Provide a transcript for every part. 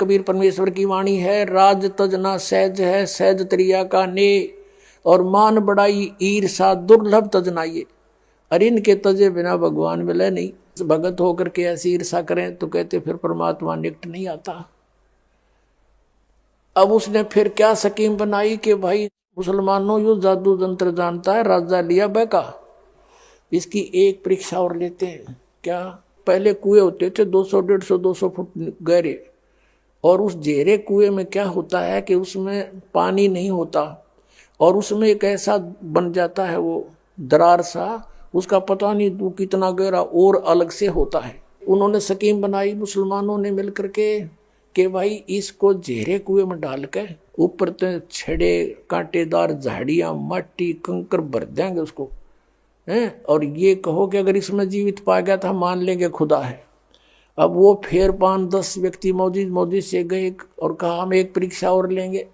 कबीर परमेश्वर की वाणी है, राज तजना सहज है, सहज त्रिया का ने, और मान बड़ाई ईर्षा दुर्लभ तजना ये। अरे इनके तजे बिना भगवान मिले नहीं। भगत होकर के ऐसी ईर्षा करें तो कहते फिर परमात्मा निकट नहीं आता। अब उसने फिर क्या स्कीम बनाई कि भाई मुसलमानों यो जादू जंत्र जानता है, राजा लिया बैका, इसकी एक परीक्षा और लेते हैं। क्या? पहले कुएं होते थे 200 150 200 फुट गहरे, और उस गहरे कुएं में क्या होता है कि उसमें पानी नहीं होता, और उसमें एक ऐसा बन जाता है वो दरार सा, उसका पता नहीं तू कितना गहरा और अलग से होता है। उन्होंने स्कीम बनाई मुसलमानों ने मिलकर के कि भाई इसको गहरे कुएं में डाल के ऊपर तो छड़े कांटेदार झाड़ियां मट्टी कंकर भर देंगे उसको हैं, और ये कहो कि अगर इसमें जीवित पा गया तो हम मान लेंगे खुदा है। अब वो फिर 5-10 व्यक्ति मौजी से गए और कहा हम एक परीक्षा और लेंगे।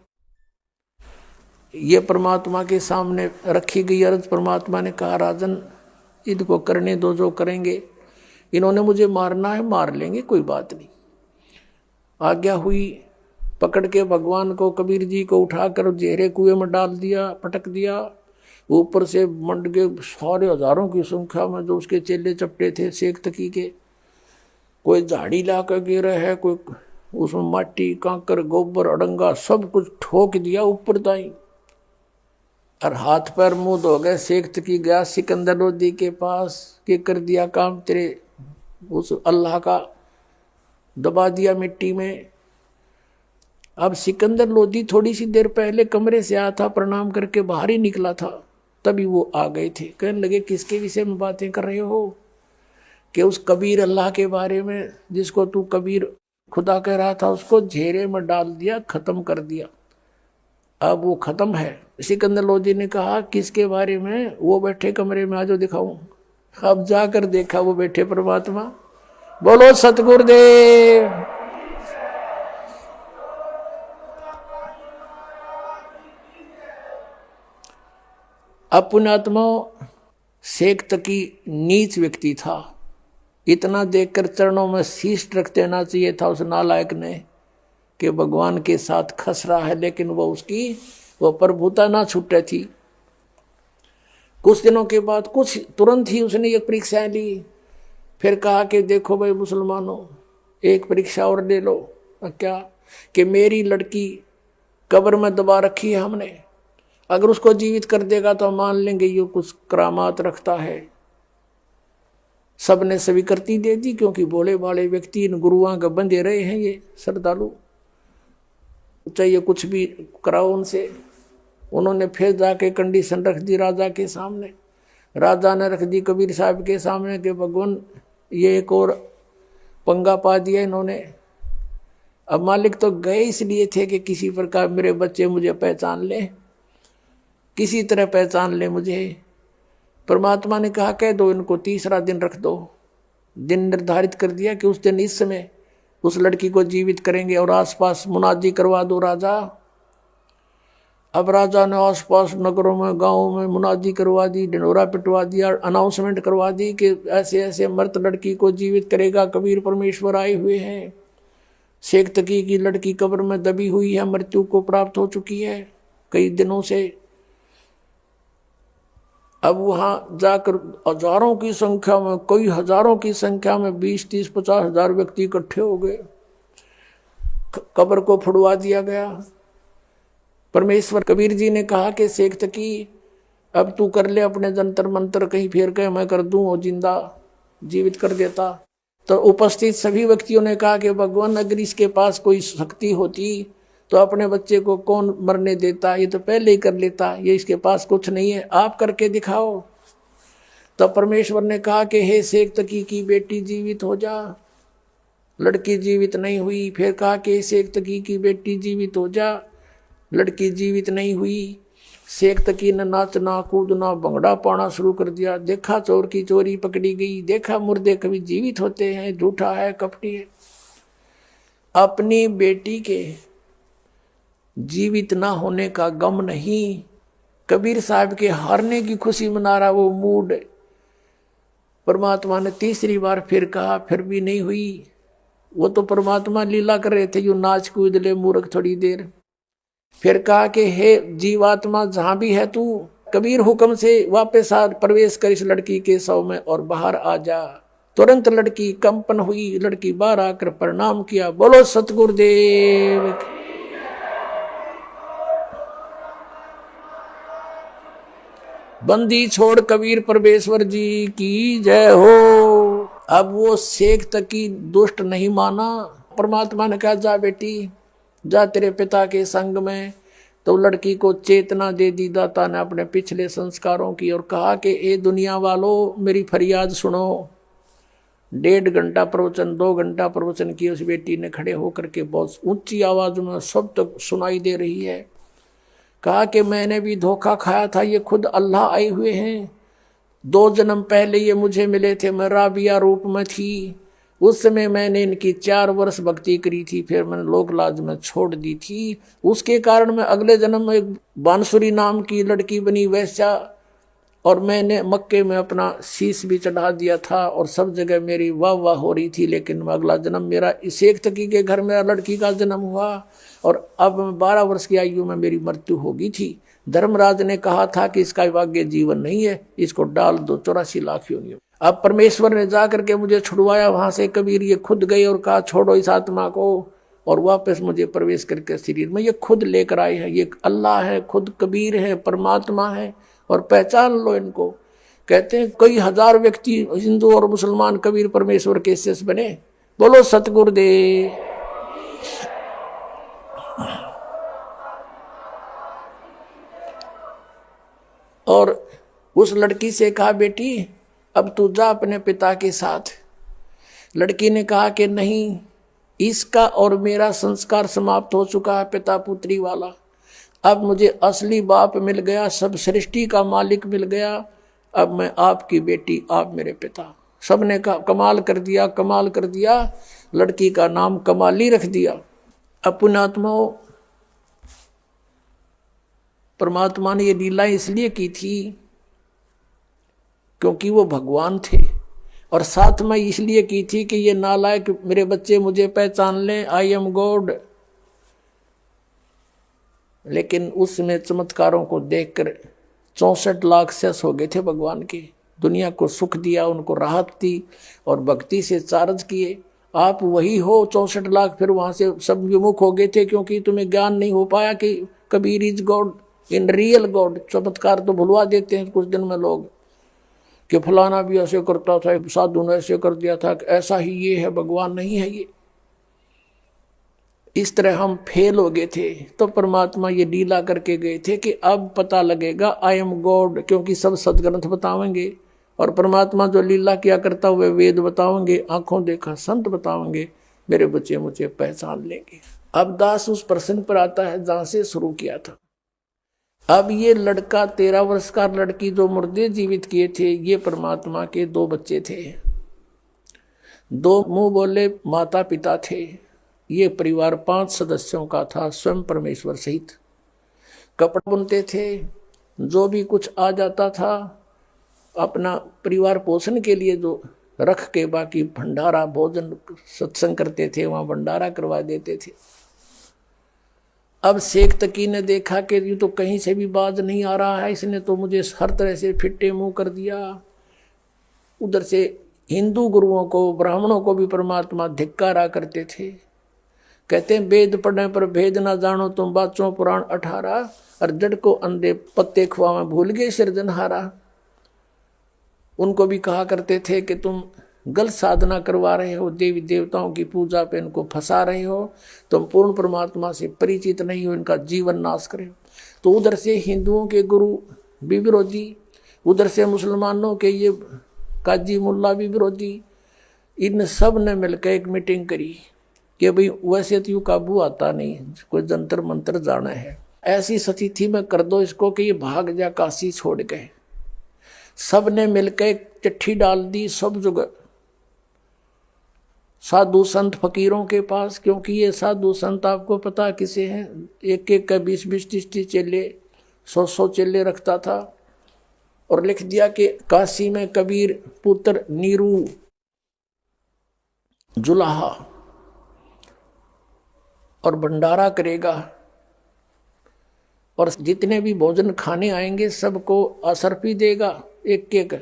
ये परमात्मा के सामने रखी गई अर्ज। परमात्मा ने कहा राजन इनको करने दो जो करेंगे, इन्होंने मुझे मारना है मार लेंगे, कोई बात नहीं। आज्ञा हुई, पकड़ के भगवान को कबीर जी को उठाकर गहरे कुएं में डाल दिया, पटक दिया। ऊपर से मंड के सारे हजारों की संख्या में जो उसके चेले चपटे थे शेख तकी के, कोई झाड़ी ला कर गिरा है, कोई उसमें माटी कांकर गोबर अड़ंगा सब कुछ ठोक दिया ऊपर ताई, और हाथ पैर मुंह धो गए। शेख तकी गया सिकंदर लोधी के पास के कर दिया काम तेरे उस अल्लाह का, दबा दिया मिट्टी में। अब सिकंदर लोधी थोड़ी सी देर पहले कमरे से आया था, प्रणाम करके बाहर ही निकला था, तभी वो आ गए थे। कहने लगे किसके विषय में बातें कर रहे हो? कि उस कबीर अल्लाह के बारे में, जिसको तू कबीर खुदा कह रहा था, उसको घेरे में डाल दिया, खत्म कर दिया। अब वो खत्म है। सिकंदर लोधी ने कहा किसके बारे में? वो बैठे कमरे में, आज दिखाऊं। अब जाकर देखा वो बैठे परमात्मा। बोलो सतगुरुदेव। अब पुण्यात्मा शेख तकी नीच व्यक्ति था, इतना देखकर चरणों में शीश रख देना चाहिए था उस नालायक ने कि भगवान के साथ खस रहा है, लेकिन वो प्रभुता ना छूटे थी। कुछ दिनों के बाद कुछ तुरंत ही उसने एक परीक्षाएं ली, फिर कहा कि देखो भाई मुसलमानों एक परीक्षा और ले लो। क्या? कि मेरी लड़की कब्र में दबा रखी है हमने, अगर उसको जीवित कर देगा तो मान लेंगे ये कुछ करामात रखता है। सबने स्वीकृति दे दी, क्योंकि भोले भाले व्यक्ति इन गुरुओं के बंधे रहे हैं, ये श्रद्धालु, चाहिए कुछ भी कराओ उनसे। उन्होंने फिर जाके कंडीशन रख दी राजा के सामने। राजा ने रख दी कबीर साहब के सामने कि भगवान ये एक और पंगा पा दिया इन्होंने। अब मालिक तो गए इसलिए थे कि किसी प्रकार मेरे बच्चे मुझे पहचान ले, किसी तरह पहचान ले मुझे। परमात्मा ने कहा कह दो इनको, तीसरा दिन रख दो। दिन निर्धारित कर दिया कि उस दिन इस समय उस लड़की को जीवित करेंगे, और आसपास मुनादी करवा दो राजा। अब राजा ने आसपास नगरों में गांवों में मुनादी करवा दी, ढिंढोरा पिटवा दिया, अनाउंसमेंट करवा दी कि ऐसे ऐसे मृत लड़की को जीवित करेगा कबीर परमेश्वर आए हुए हैं। शेख तकी की लड़की कब्र में दबी हुई है, मृत्यु को प्राप्त हो चुकी है कई दिनों से। अब वहां जाकर हजारों की संख्या में, कई हजारों की संख्या में 20-30-50 हजार व्यक्ति इकट्ठे हो गए। कब्र को फुड़वा दिया गया। परमेश्वर कबीर जी ने कहा कि शेख तकी अब तू कर ले अपने जंतर मंत्र, कहीं फेर के मैं कर दूं और जिंदा जीवित कर देता। तो उपस्थित सभी व्यक्तियों ने कहा कि भगवान अगर इसके पास कोई शक्ति होती तो अपने बच्चे को कौन मरने देता, ये तो पहले ही कर लेता, ये इसके पास कुछ नहीं है, आप करके दिखाओ। तब परमेश्वर ने कहा कि हे शेख तकी की बेटी जीवित हो जा। लड़की जीवित नहीं हुई। फिर कहा कि शेख तकी की बेटी जीवित हो जा। लड़की जीवित नहीं हुई। शेख तकी ने नाचना कूदना भंगड़ा पाना शुरू कर दिया। देखा चोर की चोरी पकड़ी गई, देखा मुर्दे कभी जीवित होते हैं, झूठा है कपटी है। अपनी बेटी के जीवित ना होने का गम नहीं, कबीर साहब के हारने की खुशी मना रहा वो मूड। परमात्मा ने तीसरी बार फिर कहा, फिर भी नहीं हुई। वो तो परमात्मा लीला कर रहे थे, यूं नाच कूद ले मूर्ख थोड़ी देर। फिर कहा कि हे जीवात्मा जहां भी है तू, कबीर हुक्म से वापस आ, प्रवेश कर इस लड़की के शव में और बाहर आ जा। तुरंत लड़की कंपन हुई, लड़की बाहर आकर प्रणाम किया, बोलो सतगुरुदेव। बंदी छोड़ कबीर परमेश्वर जी की जय हो। अब वो शेख तकी दुष्ट नहीं माना। परमात्मा ने कहा जा बेटी, जा तेरे पिता के संग में। तो लड़की को चेतना दे दी दाता ने अपने पिछले संस्कारों की, और कहा कि ए दुनिया वालों मेरी फरियाद सुनो। 1.5 घंटा प्रवचन, 2 घंटा प्रवचन की उस बेटी ने खड़े होकर के बहुत ऊंची आवाज में सब तक सुनाई दे रही है। कहा कि मैंने भी धोखा खाया था, ये खुद अल्लाह आए हुए हैं। 2 जन्म पहले ये मुझे मिले थे, मैं राबिया रूप में थी। उस समय मैंने इनकी 4 वर्ष भक्ति करी थी, फिर मैंने लोक लाज में छोड़ दी थी। उसके कारण मैं अगले जन्म में एक बांसुरी नाम की लड़की बनी वैश्या, और मैंने मक्के में अपना शीश भी चढ़ा दिया था और सब जगह मेरी वाह वाह हो रही थी। लेकिन अगला जन्म मेरा इस एक तकी के घर में लड़की का जन्म हुआ, और अब 12 वर्ष की आयु में मेरी मृत्यु होगी थी। धर्मराज ने कहा था कि इसका भाग्य जीवन नहीं है, इसको डाल दो 84 लाख योनियों। अब परमेश्वर ने जा करके मुझे छुड़वाया वहां से। कबीर ये खुद गए और कहा छोड़ो इस आत्मा को, और वापस मुझे प्रवेश करके शरीर में ये खुद लेकर आए हैं। ये अल्लाह है, खुद कबीर है, परमात्मा है, और पहचान लो इनको। कहते हैं कई हजार व्यक्ति हिंदू और मुसलमान कबीर परमेश्वर के शिष्य बने। बोलो सतगुरुदेव। और उस लड़की से कहा बेटी अब तू जा अपने पिता के साथ। लड़की ने कहा कि नहीं, इसका और मेरा संस्कार समाप्त हो चुका है पिता पुत्री वाला। अब मुझे असली बाप मिल गया, सब सृष्टि का मालिक मिल गया। अब मैं आपकी बेटी, आप मेरे पिता। सबने कहा कमाल कर दिया, कमाल कर दिया। लड़की का नाम कमाली रख दिया। अब पुण्यात्माओं, परमात्मा ने ये लीला इसलिए की थी क्योंकि वो भगवान थे, और साथ में इसलिए की थी कि ये नालायक मेरे बच्चे मुझे पहचान लें, आई एम गॉड। लेकिन उसमें चमत्कारों को देखकर 64 लाख शेष हो गए थे भगवान के। दुनिया को सुख दिया, उनको राहत दी, और भक्ति से चार्ज किए। आप वही हो 64 लाख, फिर वहां से सब विमुख हो गए थे क्योंकि तुम्हें ज्ञान नहीं हो पाया कि Kabir is God in real God. चमत्कार तो भुलवा देते हैं कुछ दिन में लोग कि फलाना भी ऐसे करता था, साधु ने ऐसे कर दिया था, ऐसा ही ये है, भगवान नहीं है ये। इस तरह हम फेल हो गए थे। तो परमात्मा ये लीला करके गए थे कि अब पता लगेगा आई एम गॉड, क्योंकि सब सदग्रंथ बतावेंगे, और परमात्मा जो लीला किया करता हुए वेद बतावेंगे, आंखों देखा संत बतावेंगे, मेरे बच्चे मुझे पहचान लेंगे। अब दास उस प्रश्न पर आता है जहां से शुरू किया था। अब ये लड़का 13 वर्ष का, लड़की जो मुर्दे जीवित किए थे, ये परमात्मा के 2 बच्चे थे। 2 मुंह बोले माता पिता थे। ये परिवार 5 सदस्यों का था, स्वयं परमेश्वर सहित। कपड़ा बुनते थे, जो भी कुछ आ जाता था अपना परिवार पोषण के लिए जो रख के, बाकी भंडारा भोजन सत्संग करते थे, वहां भंडारा करवा देते थे। अब शेख तकी ने देखा कि ये तो कहीं से भी बाज नहीं आ रहा है, इसने तो मुझे हर तरह से फिट्टे मुंह कर दिया। उधर से हिंदू गुरुओं को, ब्राह्मणों को भी परमात्मा धिक्कारा करते थे। कहते हैं वेद पढ़ने पर भेद ना जानो तुम, बाचों पुराण 18, और जड़ को अंधे पत्ते खुआ में भूल गए सिरजनहारा। उनको भी कहा करते थे कि तुम गलत साधना करवा रहे हो, देवी देवताओं की पूजा पे इनको फंसा रहे हो, तुम पूर्ण परमात्मा से परिचित नहीं हो, इनका जीवन नाश करे। तो उधर से हिंदुओं के गुरु भी विरोधी, उधर से मुसलमानों के ये काजी मुल्ला भी विरोधी। इन सब ने मिलकर एक मीटिंग करी कि भाई वैसे तो यूँ काबू आता नहीं, कोई जंतर मंत्र जाना है, ऐसी स्थिति में कर दो इसको कि ये भाग जा काशी छोड़ गए। सब ने मिलकर एक चिट्ठी डाल दी सब जगह, साधु संत फकीरों के पास, क्योंकि ये साधु संत आपको पता किसे हैं, एक एक का 20-20 30 चेले, 100-100 चेले रखता था। और लिख दिया कि काशी में कबीर पुत्र नीरू जुलाहा और भंडारा करेगा, और जितने भी भोजन खाने आएंगे सबको असरफी देगा एक एक,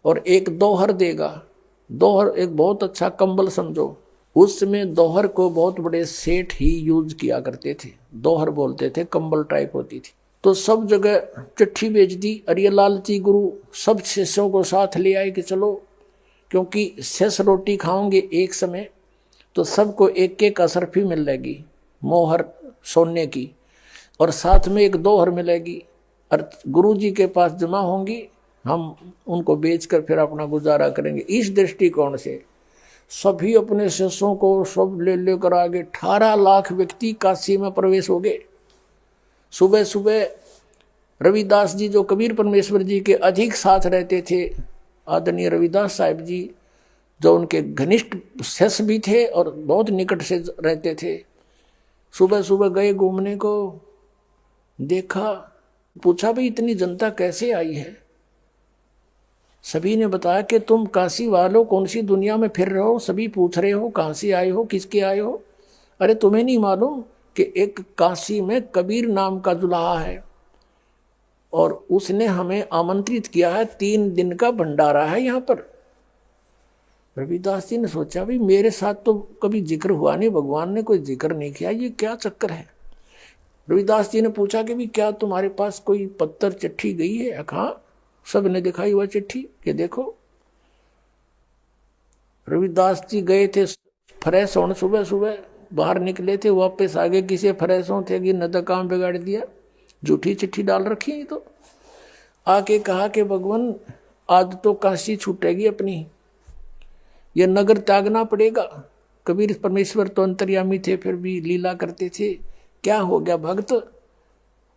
और एक दोहर देगा। दोहर एक बहुत अच्छा कंबल समझो, उसमें दोहर को बहुत बड़े सेठ ही यूज किया करते थे, दोहर बोलते थे, कंबल टाइप होती थी। तो सब जगह चिट्ठी भेज दी। और ये लालची गुरु सब शिष्यों को साथ ले आए कि चलो, क्योंकि शेष रोटी खाओगे एक समय तो सबको एक एक असरफी मिलेगी, मोहर सोने की, और साथ में एक दोहर मिलेगी, और गुरु जी के पास जमा होंगी, हम उनको बेचकर फिर अपना गुजारा करेंगे। इस दृष्टिकोण से सभी अपने शिष्यों को सब ले लेकर आगे 18 लाख व्यक्ति काशी में प्रवेश हो गए। सुबह सुबह रविदास जी जो कबीर परमेश्वर जी के अधिक साथ रहते थे, आदरणीय रविदास साहिब जी जो उनके घनिष्ठ शिष्य भी थे और बहुत निकट से रहते थे, सुबह सुबह गए घूमने को, देखा, पूछा भाई इतनी जनता कैसे आई है। सभी ने बताया कि तुम काशी वालों कौन सी दुनिया में फिर रहे हो, सभी पूछ रहे हो कहाँ से आए हो, किसके आए हो। अरे तुम्हें नहीं मालूम कि एक काशी में कबीर नाम का दुल्हा है और उसने हमें आमंत्रित किया है, 3 दिन का भंडारा है यहाँ पर। रविदास जी ने सोचा भाई मेरे साथ तो कभी जिक्र हुआ नहीं, भगवान ने कोई जिक्र नहीं किया, ये क्या चक्कर है। रविदास जी ने पूछा कि भी क्या तुम्हारे पास कोई पत्थर चिट्ठी गई है। हाँ, सब ने दिखाई वह चिट्ठी कि देखो। रविदास जी गए थे फ्रेश होने, सुबह सुबह बाहर निकले थे, वापस आगे किसी फ्रेश हो थे कि न तो काम बिगाड़ दिया, झूठी चिट्ठी डाल रखी है। तो आके कहा कि भगवान आज तो काशी छूटेगी अपनी, ये नगर त्यागना पड़ेगा। कबीर परमेश्वर तो अंतर्यामी थे, फिर भी लीला करते थे। क्या हो गया भक्त,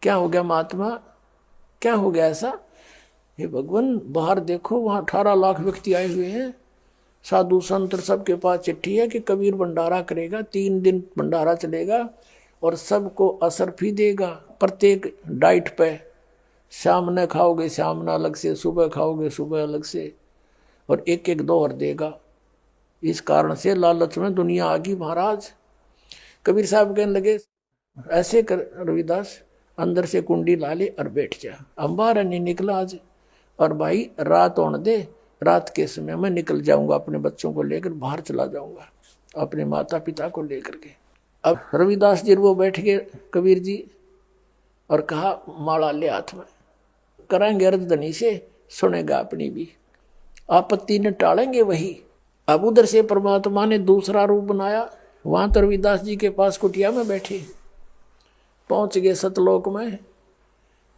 क्या हो गया महात्मा, क्या हो गया ऐसा। हे भगवान बाहर देखो, वहाँ 18 लाख व्यक्ति आए हुए हैं, साधु संत सबके पास चिट्ठी है कि कबीर भंडारा करेगा, 3 दिन भंडारा चलेगा और सबको असरफी देगा प्रत्येक डाइट पे। शाम ने खाओगे शाम ने अलग से, सुबह खाओगे सुबह अलग से, और एक एक दोहर देगा। इस कारण से लालच में दुनिया आ गई महाराज। कबीर साहब कहने लगे ऐसे कर रविदास, अंदर से कुंडी ला ले और बैठ जा, अंबार नहीं निकला आज, और भाई रात होने दे, रात के समय मैं निकल जाऊंगा, अपने बच्चों को लेकर बाहर चला जाऊंगा, अपने माता पिता को लेकर के। अब रविदास जी वो बैठ गए कबीर जी और कहा माला ले हाथ में, कराएंगे अर्धधनी से, सुनेगा अपनी भी, आपत्ति न टालेंगे वही। अब उधर से परमात्मा ने दूसरा रूप बनाया, वहां तो रविदास जी के पास कुटिया में बैठे, पहुंच गए सतलोक में,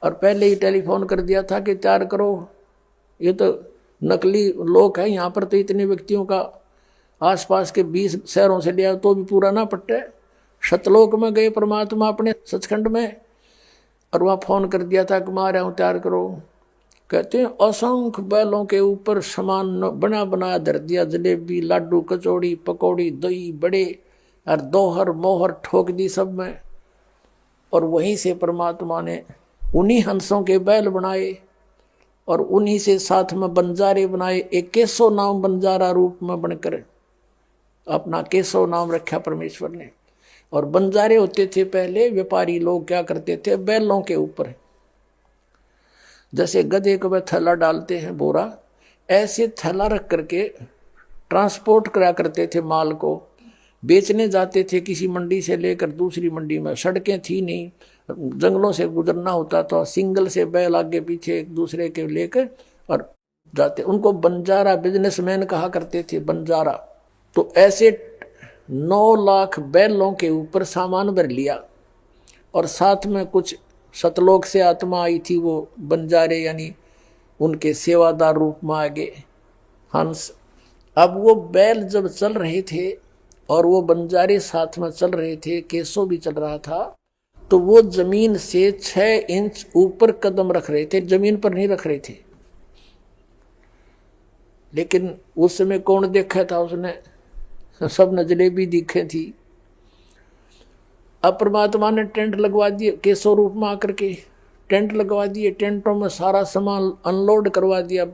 और पहले ही टेलीफोन कर दिया था कि तैयार करो, ये तो नकली लोक है, यहाँ पर तो इतने व्यक्तियों का आसपास के 20 शहरों से लिया तो भी पूरा ना पट्टे। सतलोक में गए परमात्मा अपने सचखंड में, और वहाँ फोन कर दिया था कि मारे हूँ तैयार करो। कहते हैं असंख्य बैलों के ऊपर सामान बना बनाया धर दिया, जलेबी लाडू कचौड़ी पकौड़ी दही बड़े और दोहर मोहर ठोक दी सब में। और वहीं से परमात्मा ने उन्हीं हंसों के बैल बनाए और उन्हीं से साथ में बंजारे बनाए। एक केशव नाम बंजारा रूप में बनकर अपना केशव नाम रखा परमेश्वर ने। और बंजारे होते थे पहले व्यापारी लोग, क्या करते थे बैलों के ऊपर, जैसे गधे को वे थैला डालते हैं बोरा, ऐसे थैला रख करके ट्रांसपोर्ट करा करते थे माल को, बेचने जाते थे किसी मंडी से लेकर दूसरी मंडी में। सड़कें थी नहीं, जंगलों से गुजरना होता था, सिंगल से बैल आगे पीछे एक दूसरे के लेकर और जाते। उनको बंजारा बिजनेसमैन कहा करते थे, बंजारा। तो ऐसे 9 लाख बैलों के ऊपर सामान भर लिया, और साथ में कुछ सतलोक से आत्मा आई थी, वो बंजारे यानी उनके सेवादार रूप में आ गए हंस। अब वो बैल जब चल रहे थे और वो बंजारे साथ में चल रहे थे, केसो भी चल रहा था, तो वो जमीन से 6 इंच ऊपर कदम रख रहे थे, जमीन पर नहीं रख रहे थे। लेकिन उस समय कौन देखा था उसने, सब ने जलेबी दिखे थी। अब परमात्मा ने टेंट लगवा दिए, केसो रूप में आकर के टेंट लगवा दिए, टेंटों में सारा सामान अनलोड करवा दिया,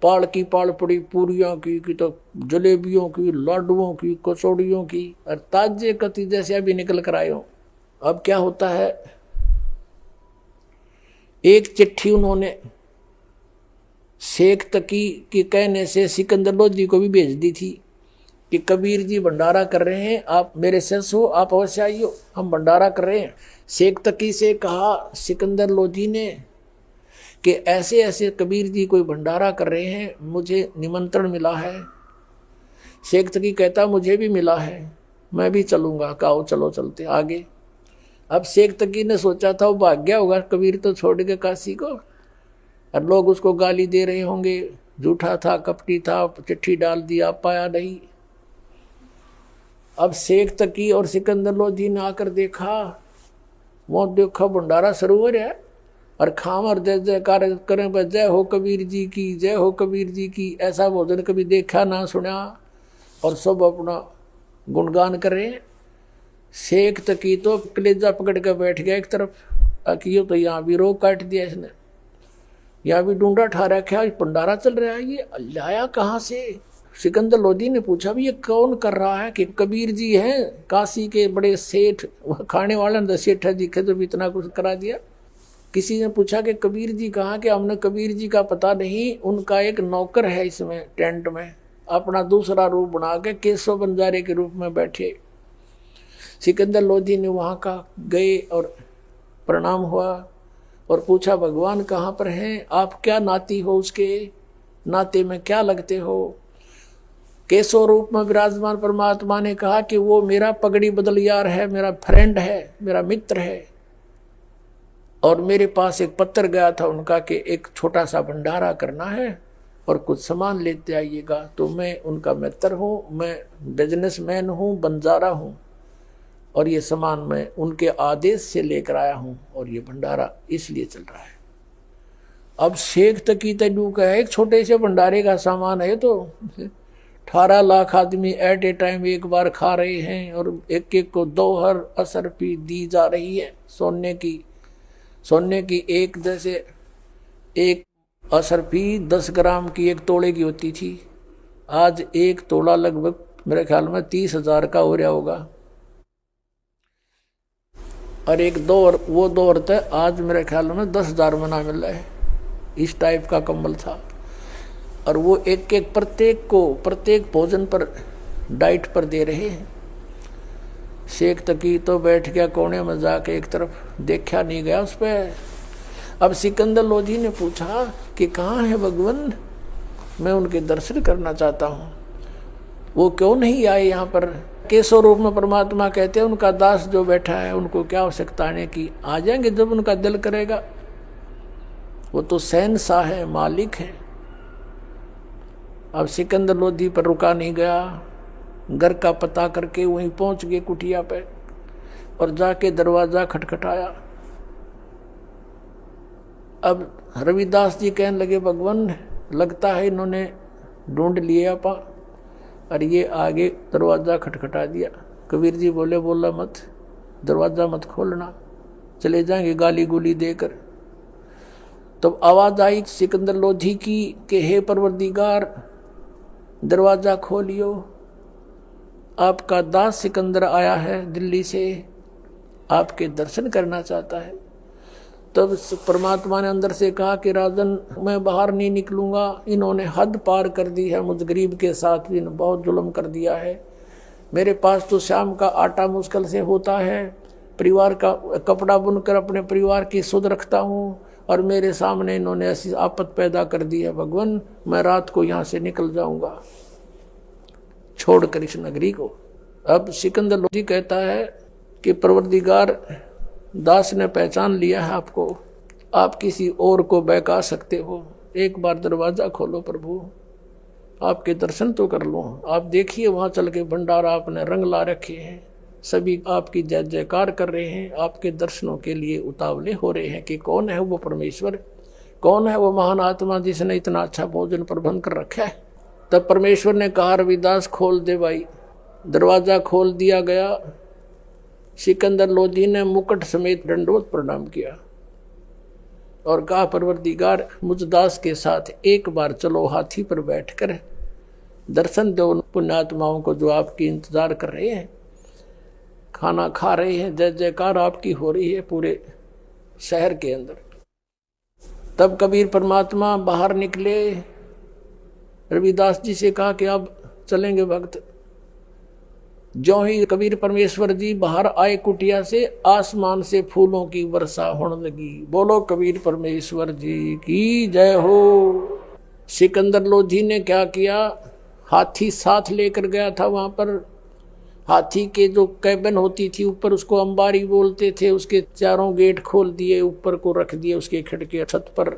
पाल की पाल पड़ी पूरियों की तो जलेबियों की, लाडुओं की, कचौड़ियों की, और ताजे कति जैसे अभी निकल कर आए हो। अब क्या होता है, एक चिट्ठी उन्होंने शेख तकी के कहने से सिकंदर लोधी को भी भेज दी थी कि कबीर जी भंडारा कर रहे हैं, आप मेरे शिष्य हो, आप अवश्य आइयो, हम भंडारा कर रहे हैं। शेख तकी से कहा सिकंदर लोधी ने कि ऐसे ऐसे कबीर जी कोई भंडारा कर रहे हैं, मुझे निमंत्रण मिला है। शेख तकी कहता मुझे भी मिला है, मैं भी चलूंगा। कहो चलो चलते आगे। अब शेख तकी ने सोचा था वो भाग गया होगा कबीर तो छोड़ के काशी को, और लोग उसको गाली दे रहे होंगे, झूठा था, कपटी था, चिट्ठी डाल दिया, पाया नहीं। अब शेख तकी और सिकंदर लोधी ने आकर देखा, वो देखा भंडारा शुरू हो रहा है, और खाम और जय जयकार करें, जय हो कबीर जी की, जय हो कबीर जी की। ऐसा भोजन कभी देखा ना सुना, और सब अपना गुणगान करें। शेख तकी तो कलेजा पकड़ कर बैठ गया एक तरफ, अकियो तो यहाँ भी रोक काट दिया इसने, यहाँ भी ढूंढा ठा रखा, भंडारा चल रहा है, ये लाया कहाँ से। सिकंदर लोधी ने पूछा भी ये कौन कर रहा है, कि कबीर जी हैं काशी के बड़े सेठ, खाने वाले सेठ है दिखे तो भी इतना कुछ करा दिया। किसी ने पूछा कि कबीर जी कहाँ, के हमने कबीर जी का पता नहीं, उनका एक नौकर है इसमें टेंट में, अपना दूसरा रूप बना के केशव बंजारे के रूप में बैठे। सिकंदर लोधी ने वहाँ का गए और प्रणाम हुआ और पूछा भगवान कहाँ पर हैं, आप क्या नाती हो, उसके नाते में क्या लगते हो। केशव रूप में विराजमान परमात्मा ने कहा कि वो मेरा पगड़ी बदलियार है, मेरा फ्रेंड है, मेरा मित्र है, और मेरे पास एक पत्र गया था उनका कि एक छोटा सा भंडारा करना है और कुछ सामान लेते आइएगा। तो मैं उनका मित्र हूँ, मैं बिजनेसमैन हूँ, बंजारा हूँ, और ये सामान मैं उनके आदेश से लेकर आया हूँ, और ये भंडारा इसलिए चल रहा है। अब शेख तकी तैयू का एक छोटे से भंडारे का सामान है, तो 18 लाख आदमी एट ए टाइम एक बार खा रहे हैं, और एक एक को 2 हर असरफी दी जा रही है सोने की एक, जैसे एक असरफी 10 ग्राम की 1 तोले की होती थी, आज 1 तोला लगभग मेरे ख्याल में 30,000 का हो रहा होगा। और एक वो दौर तक आज मेरे ख्याल में 10,000 में ना मिल रहा है, इस टाइप का कंबल था। और वो एक एक प्रत्येक भोजन पर डाइट पर दे रहे हैं। शेख तकी तो बैठ गया कोने में जाके एक तरफ, देखा नहीं गया उस पर। अब सिकंदर लोधी ने पूछा कि कहाँ है भगवान, मैं उनके दर्शन करना चाहता हूँ, वो क्यों नहीं आए यहाँ पर। केशव रूप में परमात्मा कहते हैं उनका दास जो बैठा है, उनको क्या आवश्यकता आने की, आ जाएंगे जब उनका दिल करेगा, वो तो शहंशाह है, मालिक है। अब सिकंदर लोधी पर रुका नहीं गया, घर का पता करके वहीं पहुंच गए कुटिया पे, और जाके दरवाजा खटखटाया। अब रविदास जी कहने लगे भगवान लगता है इन्होंने ढूंढ लिया पा, और ये आगे दरवाजा खटखटा दिया। कबीर जी बोले बोला मत, दरवाजा मत खोलना, चले जाएंगे गाली गुली देकर। तब आवाज आई सिकंदर लोधी की कि हे परवरदिगार दरवाजा खोलियो, आपका दास सिकंदर आया है दिल्ली से, आपके दर्शन करना चाहता है। तब परमात्मा ने अंदर से कहा कि राजन मैं बाहर नहीं निकलूंगा, इन्होंने हद पार कर दी है, मुझ गरीब के साथ भी बहुत जुल्म कर दिया है। मेरे पास तो शाम का आटा मुश्किल से होता है, परिवार का कपड़ा बुनकर अपने परिवार की सुध रखता हूँ, और मेरे सामने इन्होंने ऐसी आफत पैदा कर दी है। भगवान मैं रात को यहाँ से निकल जाऊंगा छोड़कर इस नगरी को। अब सिकंदर लोधी कहता है कि परवरदिगार दास ने पहचान लिया है आपको, आप किसी और को बहका सकते हो, एक बार दरवाजा खोलो प्रभु, आपके दर्शन तो कर लो। आप देखिए वहाँ चल के भंडारा आपने रंग ला रखे हैं, सभी आपकी जय जयकार कर रहे हैं, आपके दर्शनों के लिए उतावले हो रहे हैं कि कौन है वो परमेश्वर, कौन है वो महान आत्मा जिसने इतना अच्छा भोजन प्रबंध कर रखा है। तब परमेश्वर ने कहा रविदास खोल दे भाई। दरवाजा खोल दिया गया। सिकंदर लोधी ने मुकुट समेत दंडवत प्रणाम किया। और कहा, परवरदिगार मुझ दास के साथ एक बार चलो हाथी पर बैठकर दर्शन दो उन पुण्यात्माओं को जो आपकी इंतजार कर रहे हैं, खाना खा रहे हैं, जय जयकार आपकी हो रही है पूरे शहर के अंदर। तब कबीर परमात्मा बाहर निकले, रविदास जी से कहा कि अब चलेंगे भक्त। जो ही कबीर परमेश्वर जी बाहर आए कुटिया से, आसमान से फूलों की वर्षा होने लगी। बोलो कबीर परमेश्वर जी की जय हो। सिकंदर लोधी ने क्या किया, हाथी साथ लेकर गया था। वहां पर हाथी के जो कैबिन होती थी ऊपर, उसको अंबारी बोलते थे, उसके चारों गेट खोल दिए, ऊपर को रख दिए उसके खिड़की छत पर।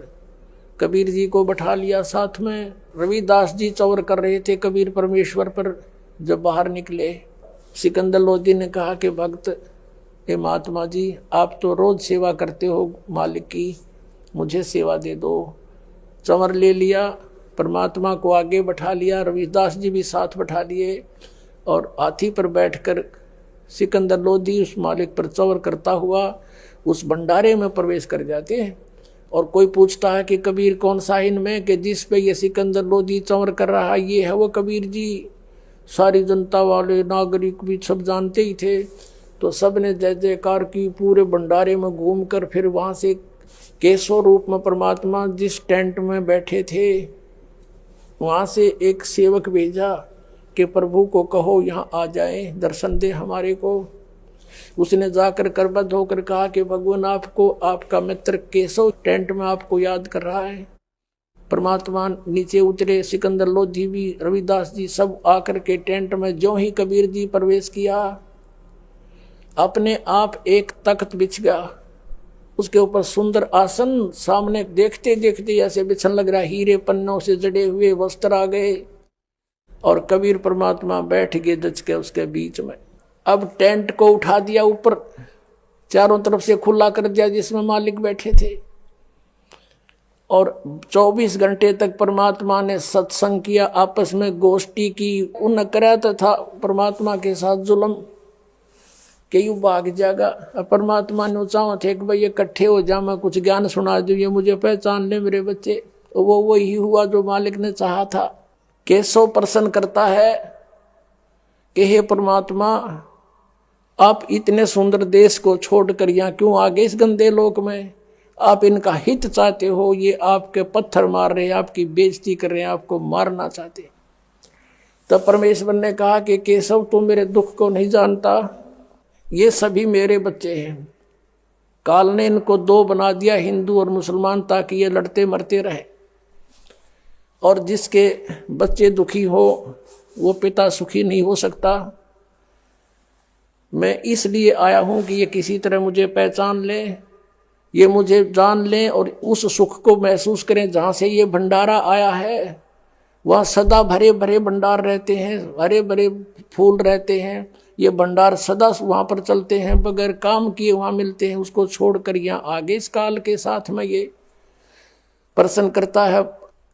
कबीर जी को बैठा लिया साथ में। रविदास जी चौर कर रहे थे कबीर परमेश्वर पर। जब बाहर निकले, सिकंदर लोधी ने कहा कि भक्त हे महात्मा जी, आप तो रोज सेवा करते हो मालिक की, मुझे सेवा दे दो। चंवर ले लिया, परमात्मा को आगे बैठा लिया, रविदास जी भी साथ बैठा लिए और हाथी पर बैठकर सिकंदर लोधी उस मालिक पर चंवर करता हुआ उस भंडारे में प्रवेश कर जाते हैं। और कोई पूछता है कि कबीर कौन सा इनमें, कि जिस पे ये सिकंदर लोधी चंवर कर रहा है ये है वो कबीर जी। सारी जनता वाले नागरिक भी सब जानते ही थे। तो सब ने जय जयकार की, पूरे भंडारे में घूमकर फिर वहाँ से केशव रूप में परमात्मा जिस टेंट में बैठे थे वहाँ से एक सेवक भेजा कि प्रभु को कहो यहाँ आ जाए, दर्शन दे हमारे को। उसने जाकर करबद्ध होकर कहा कि भगवान आपको, आपका मित्र केशव टेंट में आपको याद कर रहा है। परमात्मा नीचे उतरे, सिकंदर लोधी भी, रविदास जी सब आकर के टेंट में। जो ही कबीर जी प्रवेश किया, अपने आप एक तख्त बिछ गया, उसके ऊपर सुंदर आसन, सामने देखते देखते ऐसे बिछन लग रहा, हीरे पन्नों से जड़े हुए वस्त्र आ गए और कबीर परमात्मा बैठ गए जच के उसके बीच में। अब टेंट को उठा दिया ऊपर, चारों तरफ से खुला कर दिया जिसमें मालिक बैठे थे। और 24 घंटे तक परमात्मा ने सत्संग किया, आपस में गोष्ठी की। उन कराया था परमात्मा के साथ जुल्म के यू भाग जाएगा। परमात्मा ने चाहा थे कि भाई इकट्ठे हो जा, मैं कुछ ज्ञान सुना दूं, ये मुझे पहचान ले मेरे बच्चे। तो वो वही हुआ जो मालिक ने चाहा था। केशव प्रसन्न करता है कि हे परमात्मा, आप इतने सुंदर देश को छोड़कर यहाँ क्यों आ गए इस गंदे लोक में? आप इनका हित चाहते हो, ये आपके पत्थर मार रहे हैं, आपकी बेइज्जती कर रहे हैं, आपको मारना चाहते। तब परमेश्वर ने कहा कि केशव तुम मेरे दुख को नहीं जानता, ये सभी मेरे बच्चे हैं। काल ने इनको दो बना दिया, हिंदू और मुसलमान, ताकि ये लड़ते मरते रहे। और जिसके बच्चे दुखी हो वो पिता सुखी नहीं हो सकता। मैं इसलिए आया हूं कि ये किसी तरह मुझे पहचान ले, ये मुझे जान लें और उस सुख को महसूस करें जहाँ से ये भंडारा आया है। वहाँ सदा भरे भरे भंडार रहते हैं, हरे भरे फूल रहते हैं। ये भंडार सदा वहाँ पर चलते हैं, बगैर काम किए वहाँ मिलते हैं। उसको छोड़कर यहाँ आगे इस काल के साथ में ये प्रसन्न करता है।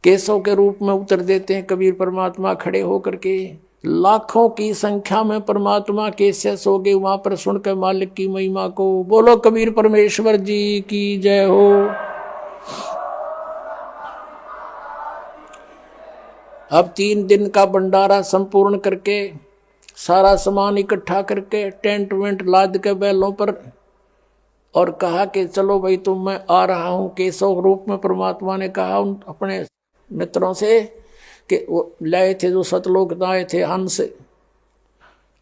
केशव के रूप में उतर देते हैं कबीर परमात्मा खड़े होकर के। लाखों की संख्या में परमात्मा केशव हो गए वहां पर सुनकर मालिक की महिमा को। बोलो कबीर परमेश्वर जी की जय हो। अब 3 दिन का भंडारा संपूर्ण करके, सारा सामान इकट्ठा करके, टेंट वेंट लाद के बैलों पर, और कहा कि चलो भाई तुम, मैं आ रहा हूं। केशव रूप में परमात्मा ने कहा उन अपने मित्रों से कि वो लाए थे जो सतलोक आए थे हंस,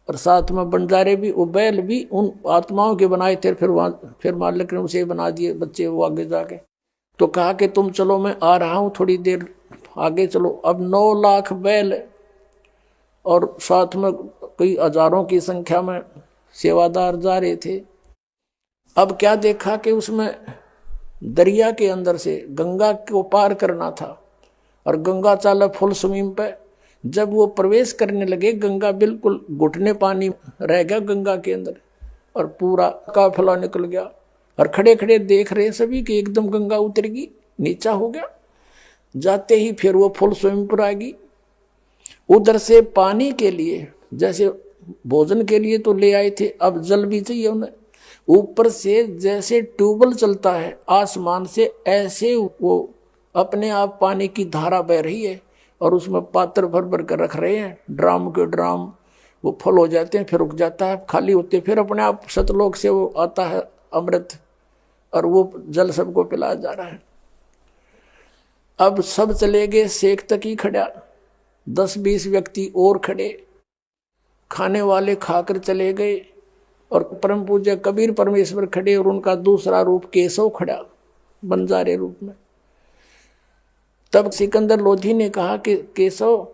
और साथ में बंजारे भी, वो बैल भी उन आत्माओं के बनाए थे। फिर मालिक ने उसे बना दिए बच्चे वो आगे जाके। तो कहा कि तुम चलो, मैं आ रहा हूँ, थोड़ी देर आगे चलो। अब 9 लाख बैल और साथ में कई हजारों की संख्या में सेवादार जा रहे थे। अब क्या देखा कि उसमें दरिया के अंदर से गंगा को पार करना था और गंगा चाला फुल स्विम पे। जब वो प्रवेश करने लगे, गंगा बिल्कुल घुटने पानी रह गया गंगा के अंदर और पूरा काफिला निकल गया। और खड़े खड़े देख रहे सभी कि एकदम गंगा उतरेगी, नीचा हो गया। जाते ही फिर वो फुल स्विम पर आ गई। उधर से पानी के लिए, जैसे भोजन के लिए तो ले आए थे, अब जल भी चाहिए उन्हें। ऊपर से जैसे ट्यूबवेल चलता है आसमान से, ऐसे वो अपने आप पानी की धारा बह रही है और उसमें पात्र भर भर कर रख रहे हैं, ड्राम के ड्राम। वो फुल हो जाते हैं, फिर रुक जाता है, खाली होते, फिर अपने आप सतलोक से वो आता है अमृत, और वो जल सबको पिलाया जा रहा है। अब सब चले गए, शेख तक ही खड़ा, 10-20 व्यक्ति और खड़े, खाने वाले खाकर चले गए, और परम पूज्य कबीर परमेश्वर खड़े, और उनका दूसरा रूप केशव खड़ा बंजारे रूप में। तब सिकंदर लोधी ने कहा कि केशव,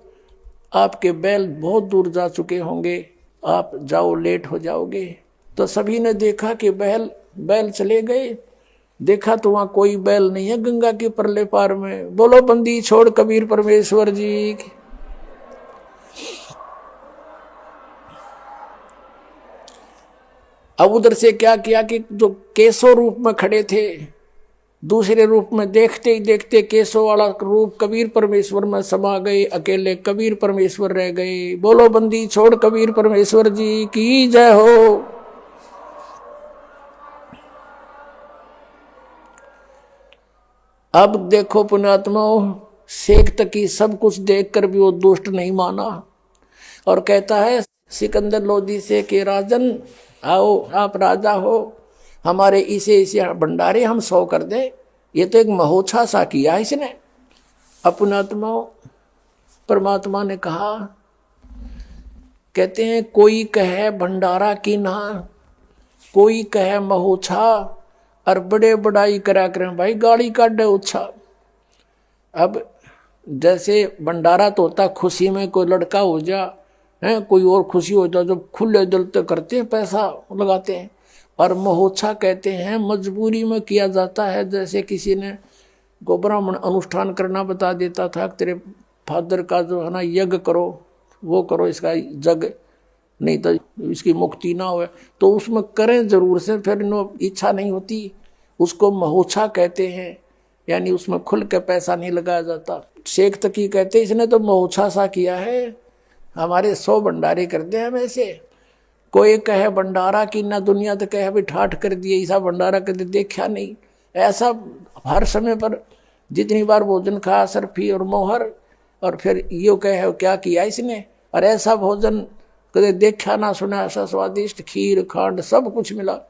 आपके बैल बहुत दूर जा चुके होंगे, आप जाओ, लेट हो जाओगे। तो सभी ने देखा कि बैल चले गए। देखा तो वहां कोई बैल नहीं है गंगा के परले पार में। बोलो बंदी छोड़ कबीर परमेश्वर जी की। अब उधर से क्या किया कि जो केशव रूप में खड़े थे, दूसरे रूप में देखते ही देखते केशव वाला रूप कबीर परमेश्वर में समा गए, अकेले कबीर परमेश्वर रह गए। बोलो बंदी छोड़ कबीर परमेश्वर जी की जय हो। अब देखो पुण्यात्माओं, शेख तकी सब कुछ देखकर भी वो दुष्ट नहीं माना, और कहता है सिकंदर लोधी से कि राजन आओ, आप राजा हो, हमारे इसे भंडारे हम 100 कर दें। ये तो एक महोत्सव सा किया इसने। अपनात्मा परमात्मा ने कहा, कहते हैं कोई कहे भंडारा की ना, कोई कहे महोत्सव, और बड़े बड़ाई करा करें भाई, गाड़ी काटे उत्साह। अब जैसे भंडारा तो होता खुशी में, कोई लड़का हो जा है, कोई और खुशी हो जाए, जब खुले दिल तो करते हैं, पैसा लगाते हैं। और महोत्सव कहते हैं मजबूरी में किया जाता है। जैसे किसी ने को ब्राह्मण अनुष्ठान करना बता देता था, तेरे फादर का जो है ना यज्ञ करो, वो करो, इसका जग नहीं तो इसकी मुक्ति ना हो, तो उसमें करें जरूर से, फिर इच्छा नहीं होती, उसको महोत्सव कहते हैं। यानी उसमें खुल के पैसा नहीं लगाया जाता। शेख तकी कहते इसने तो महोत्सव सा किया है, हमारे 100 भंडारे कर दे हम ऐसे। कोई कहे भंडारा की ना, दुनिया तो कहे भी ठाठ कर दिए, ऐसा भंडारा कभी देखा नहीं। ऐसा हर समय पर जितनी बार भोजन खाया सरफी और मोहर, और फिर यो कहे क्या किया इसने, और ऐसा भोजन कभी देखा ना सुना, ऐसा स्वादिष्ट खीर खांड सब कुछ मिला।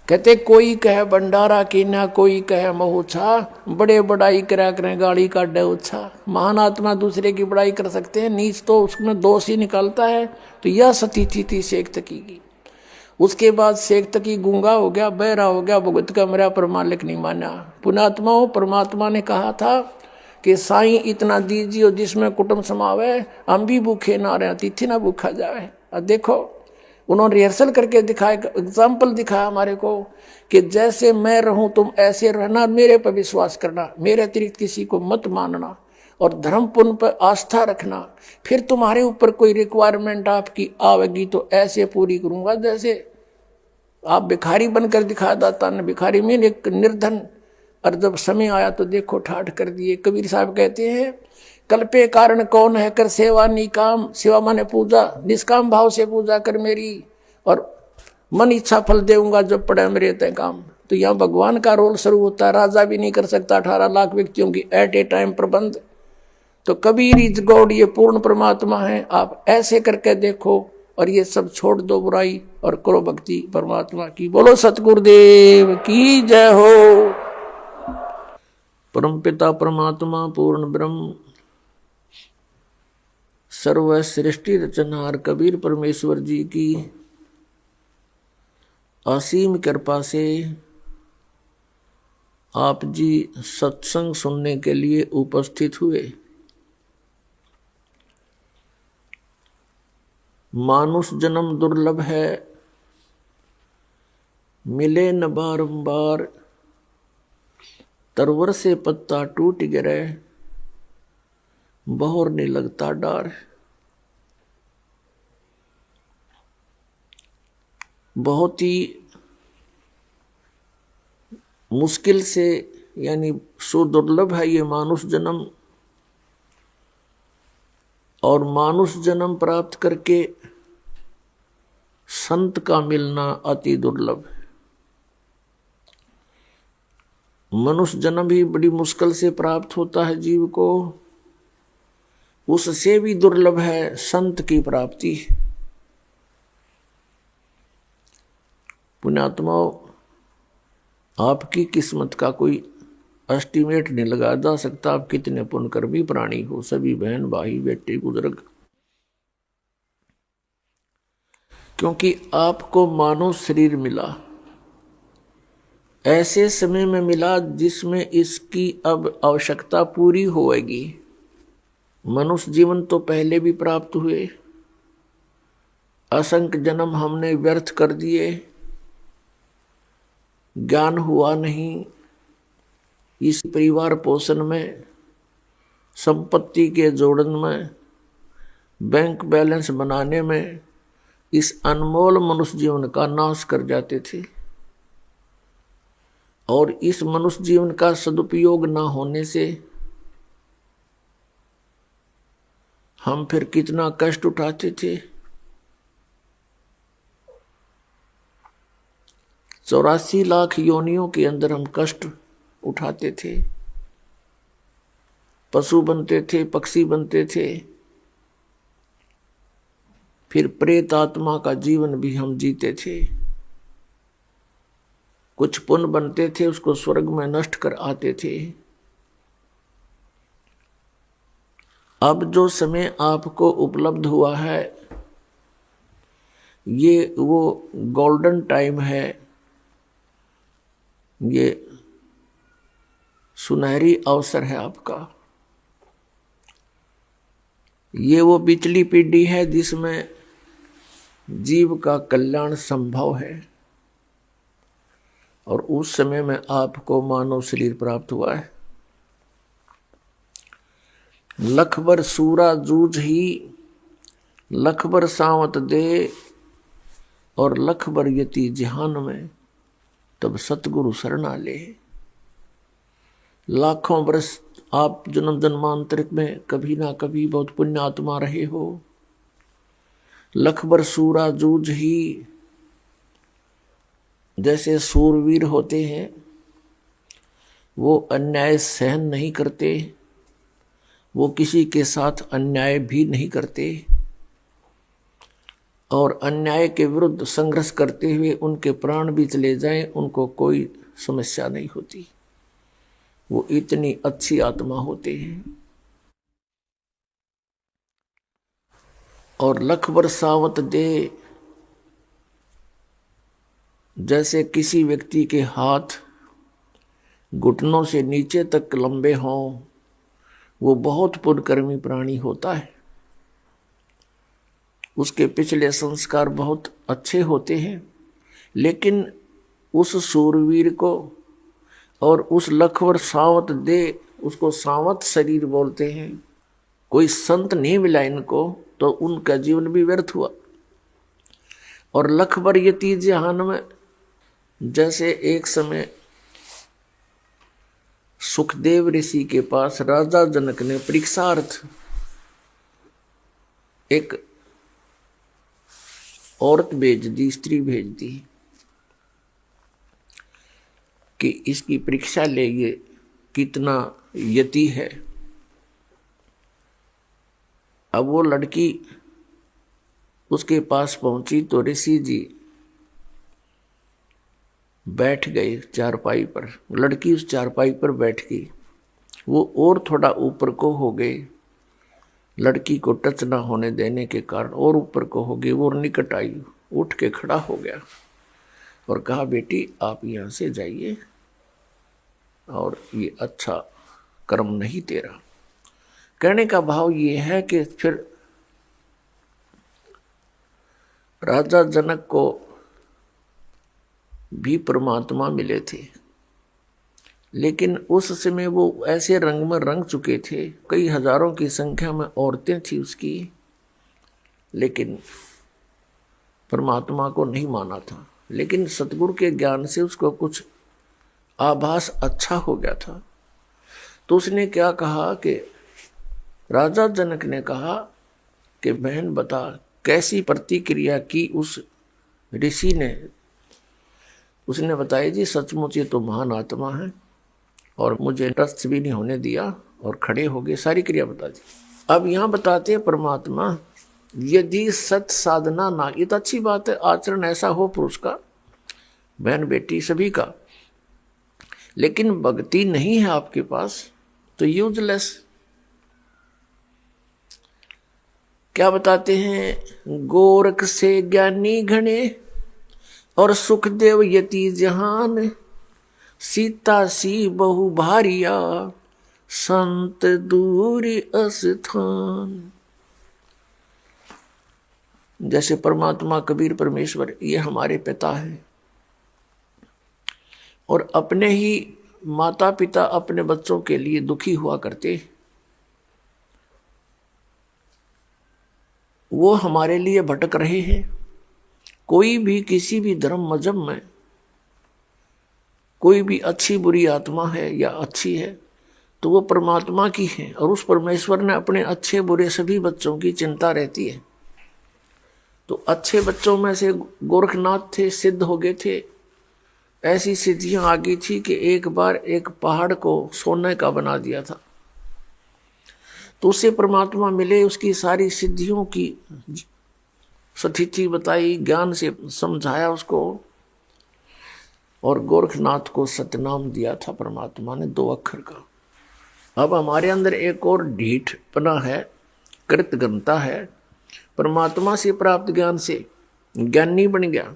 कहते कोई कहे भंडारा की ना, कोई कहे महोत्सव, बड़े बड़ाई करा करें गाड़ी का डोछा। महान आत्मा दूसरे की बड़ाई कर सकते हैं, नीच तो उसमें दोष ही निकालता है। तो यह स्थिति थी शेख तकी की। उसके बाद शेख तकी गूंगा हो गया, बहरा हो गया, भगवत का मेरा पर मालिक नहीं माना। पुणात्मा परमात्मा ने कहा था कि साईं इतना दीजिए जिसमें कुटुंब समावे, हम भी भूखे ना रहे, तिथि ना भूखा जाए। अब देखो उन्होंने रिहर्सल करके दिखाया, एग्जाम्पल दिखाया हमारे को कि जैसे मैं रहूं तुम ऐसे रहना, मेरे पर विश्वास करना, मेरे अतिरिक्त किसी को मत मानना, और धर्म पुण्य पर आस्था रखना। फिर तुम्हारे ऊपर कोई रिक्वायरमेंट आपकी आवेगी तो ऐसे पूरी करूंगा जैसे आप भिखारी बनकर दिखा दाता ने, भिखारी में एक निर्धन, और जब समय आया तो देखो ठाठ कर दिए। कबीर साहब कहते हैं कल्पे कारण कौन है कर सेवा निकाम, सेवा माने पूजा, निष्काम भाव से पूजा कर मेरी, और मन इच्छा फल देऊंगा जब पड़े मेरे तय काम। तो यहाँ भगवान का रोल शुरू होता है। राजा भी नहीं कर सकता 18 लाख व्यक्तियों की एट ए टाइम प्रबंध। तो कबीर इज गॉड, ये पूर्ण परमात्मा है। आप ऐसे करके देखो और ये सब छोड़ दो बुराई और करो भक्ति परमात्मा की। बोलो सतगुरुदेव की जय हो। परम पिता परमात्मा पूर्ण ब्रह्म सर्व सृष्टि रचनहार कबीर परमेश्वर जी की असीम कृपा से आप जी सत्संग सुनने के लिए उपस्थित हुए। मानुष जन्म दुर्लभ है, मिले न बारंबार, तरवर से पत्ता टूट गिरे, बहोर नहीं लगता डार। बहुत ही मुश्किल से यानी सुदुर्लभ है ये मानुष जन्म, और मानुष जन्म प्राप्त करके संत का मिलना अति दुर्लभ है। मनुष्य जन्म ही बड़ी मुश्किल से प्राप्त होता है जीव को, उससे भी दुर्लभ है संत की प्राप्ति। पुण्यात्माओं, आपकी किस्मत का कोई एस्टीमेट नहीं लगाया जा सकता। आप कितने पुण्यकर्मी प्राणी हो, सभी बहन भाई बेटे बुजुर्ग, क्योंकि आपको मानव शरीर मिला, ऐसे समय में मिला जिसमें इसकी अब आवश्यकता पूरी होएगी। मनुष्य जीवन तो पहले भी प्राप्त हुए, असंख्य जन्म हमने व्यर्थ कर दिए, ज्ञान हुआ नहीं। इस परिवार पोषण में, संपत्ति के जोड़न में, बैंक बैलेंस बनाने में इस अनमोल मनुष्य जीवन का नाश कर जाते थे। और इस मनुष्य जीवन का सदुपयोग न होने से हम फिर कितना कष्ट उठाते थे। 84 लाख योनियों के अंदर हम कष्ट उठाते थे, पशु बनते थे, पक्षी बनते थे, फिर प्रेत आत्मा का जीवन भी हम जीते थे। कुछ पुण्य बनते थे, उसको स्वर्ग में नष्ट कर आते थे। अब जो समय आपको उपलब्ध हुआ है, ये वो गोल्डन टाइम है, ये सुनहरी अवसर है आपका। ये वो पिछली पीढ़ी है जिसमें जीव का कल्याण संभव है, और उस समय में आपको मानव शरीर प्राप्त हुआ है। लखबर सूरा जूझ ही, लखबर सावत दे, और लखबर यति जहान में, तब सतगुरु शरणा ले। लाखों वर्ष आप जन्म जन्मांतर में कभी ना कभी बहुत पुण्य आत्मा रहे हो। लखबर सूरा जूझ ही, जैसे सूरवीर होते हैं, वो अन्याय सहन नहीं करते, वो किसी के साथ अन्याय भी नहीं करते, और अन्याय के विरुद्ध संघर्ष करते हुए उनके प्राण भी चले जाएं, उनको कोई समस्या नहीं होती। वो इतनी अच्छी आत्मा होते हैं। और लखबर सावत दे, जैसे किसी व्यक्ति के हाथ घुटनों से नीचे तक लंबे हों, वो बहुत पुण्यकर्मी प्राणी होता है। उसके पिछले संस्कार बहुत अच्छे होते हैं, लेकिन उस सूरवीर को और उस लखवर सावत दे, उसको सावत शरीर बोलते हैं। कोई संत नहीं मिला इनको, तो उनका जीवन भी व्यर्थ हुआ। और लखबर यति जहान में, जैसे एक समय सुखदेव ऋषि के पास राजा जनक ने परीक्षार्थ एक औरत भेज दी, स्त्री भेज दी कि इसकी परीक्षा ले, ये कितना यति है। अब वो लड़की उसके पास पहुंची तो ऋषि जी बैठ गए चारपाई पर। लड़की उस चारपाई पर बैठ गई, वो और थोड़ा ऊपर को हो गए, लड़की को टच ना होने देने के कारण और ऊपर को हो गई। वो निकट आई, उठ के खड़ा हो गया और कहा, बेटी आप यहाँ से जाइए, और ये अच्छा कर्म नहीं तेरा। कहने का भाव ये है कि फिर राजा जनक को भी परमात्मा मिले थे, लेकिन उस समय वो ऐसे रंग में रंग चुके थे, कई हजारों की संख्या में औरतें थी उसकी, लेकिन परमात्मा को नहीं माना था। लेकिन सतगुरु के ज्ञान से उसको कुछ आभास अच्छा हो गया था। तो उसने क्या कहा कि राजा जनक ने कहा कि बहन बता कैसी प्रतिक्रिया की उस ऋषि ने, उसने बताया जी सचमुच ये तो महान आत्मा है और मुझे रस्त भी नहीं होने दिया और खड़े हो गए, सारी क्रिया बता दी। अब यहाँ बताते हैं परमात्मा यदि सत साधना ना, ये तो अच्छी बात है, आचरण ऐसा हो पुरुष का, बहन बेटी सभी का, लेकिन भक्ति नहीं है आपके पास तो यूजलेस। क्या बताते हैं, गोरख से ज्ञानी घने और सुखदेव यति जहान, सीता सी बहु भारिया संत दूरी अस्थान। जैसे परमात्मा कबीर परमेश्वर ये हमारे पिता हैं और अपने ही माता पिता अपने बच्चों के लिए दुखी हुआ करते, वो हमारे लिए भटक रहे हैं। कोई भी किसी भी धर्म मजहब में कोई भी अच्छी बुरी आत्मा है या अच्छी है तो वो परमात्मा की है और उस परमेश्वर ने अपने अच्छे बुरे सभी बच्चों की चिंता रहती है। तो अच्छे बच्चों में से गोरखनाथ थे, सिद्ध हो गए थे, ऐसी सिद्धियां आ गई थी कि एक बार एक पहाड़ को सोने का बना दिया था। तो उससे परमात्मा मिले, उसकी सारी सिद्धियों की स्थिति बताई, ज्ञान से समझाया उसको और गोरखनाथ को सतनाम दिया था परमात्मा ने 2 अक्षर का। अब हमारे अंदर एक और ढीठपना है, कृतज्ञता है, परमात्मा से प्राप्त ज्ञान से ज्ञानी बन गया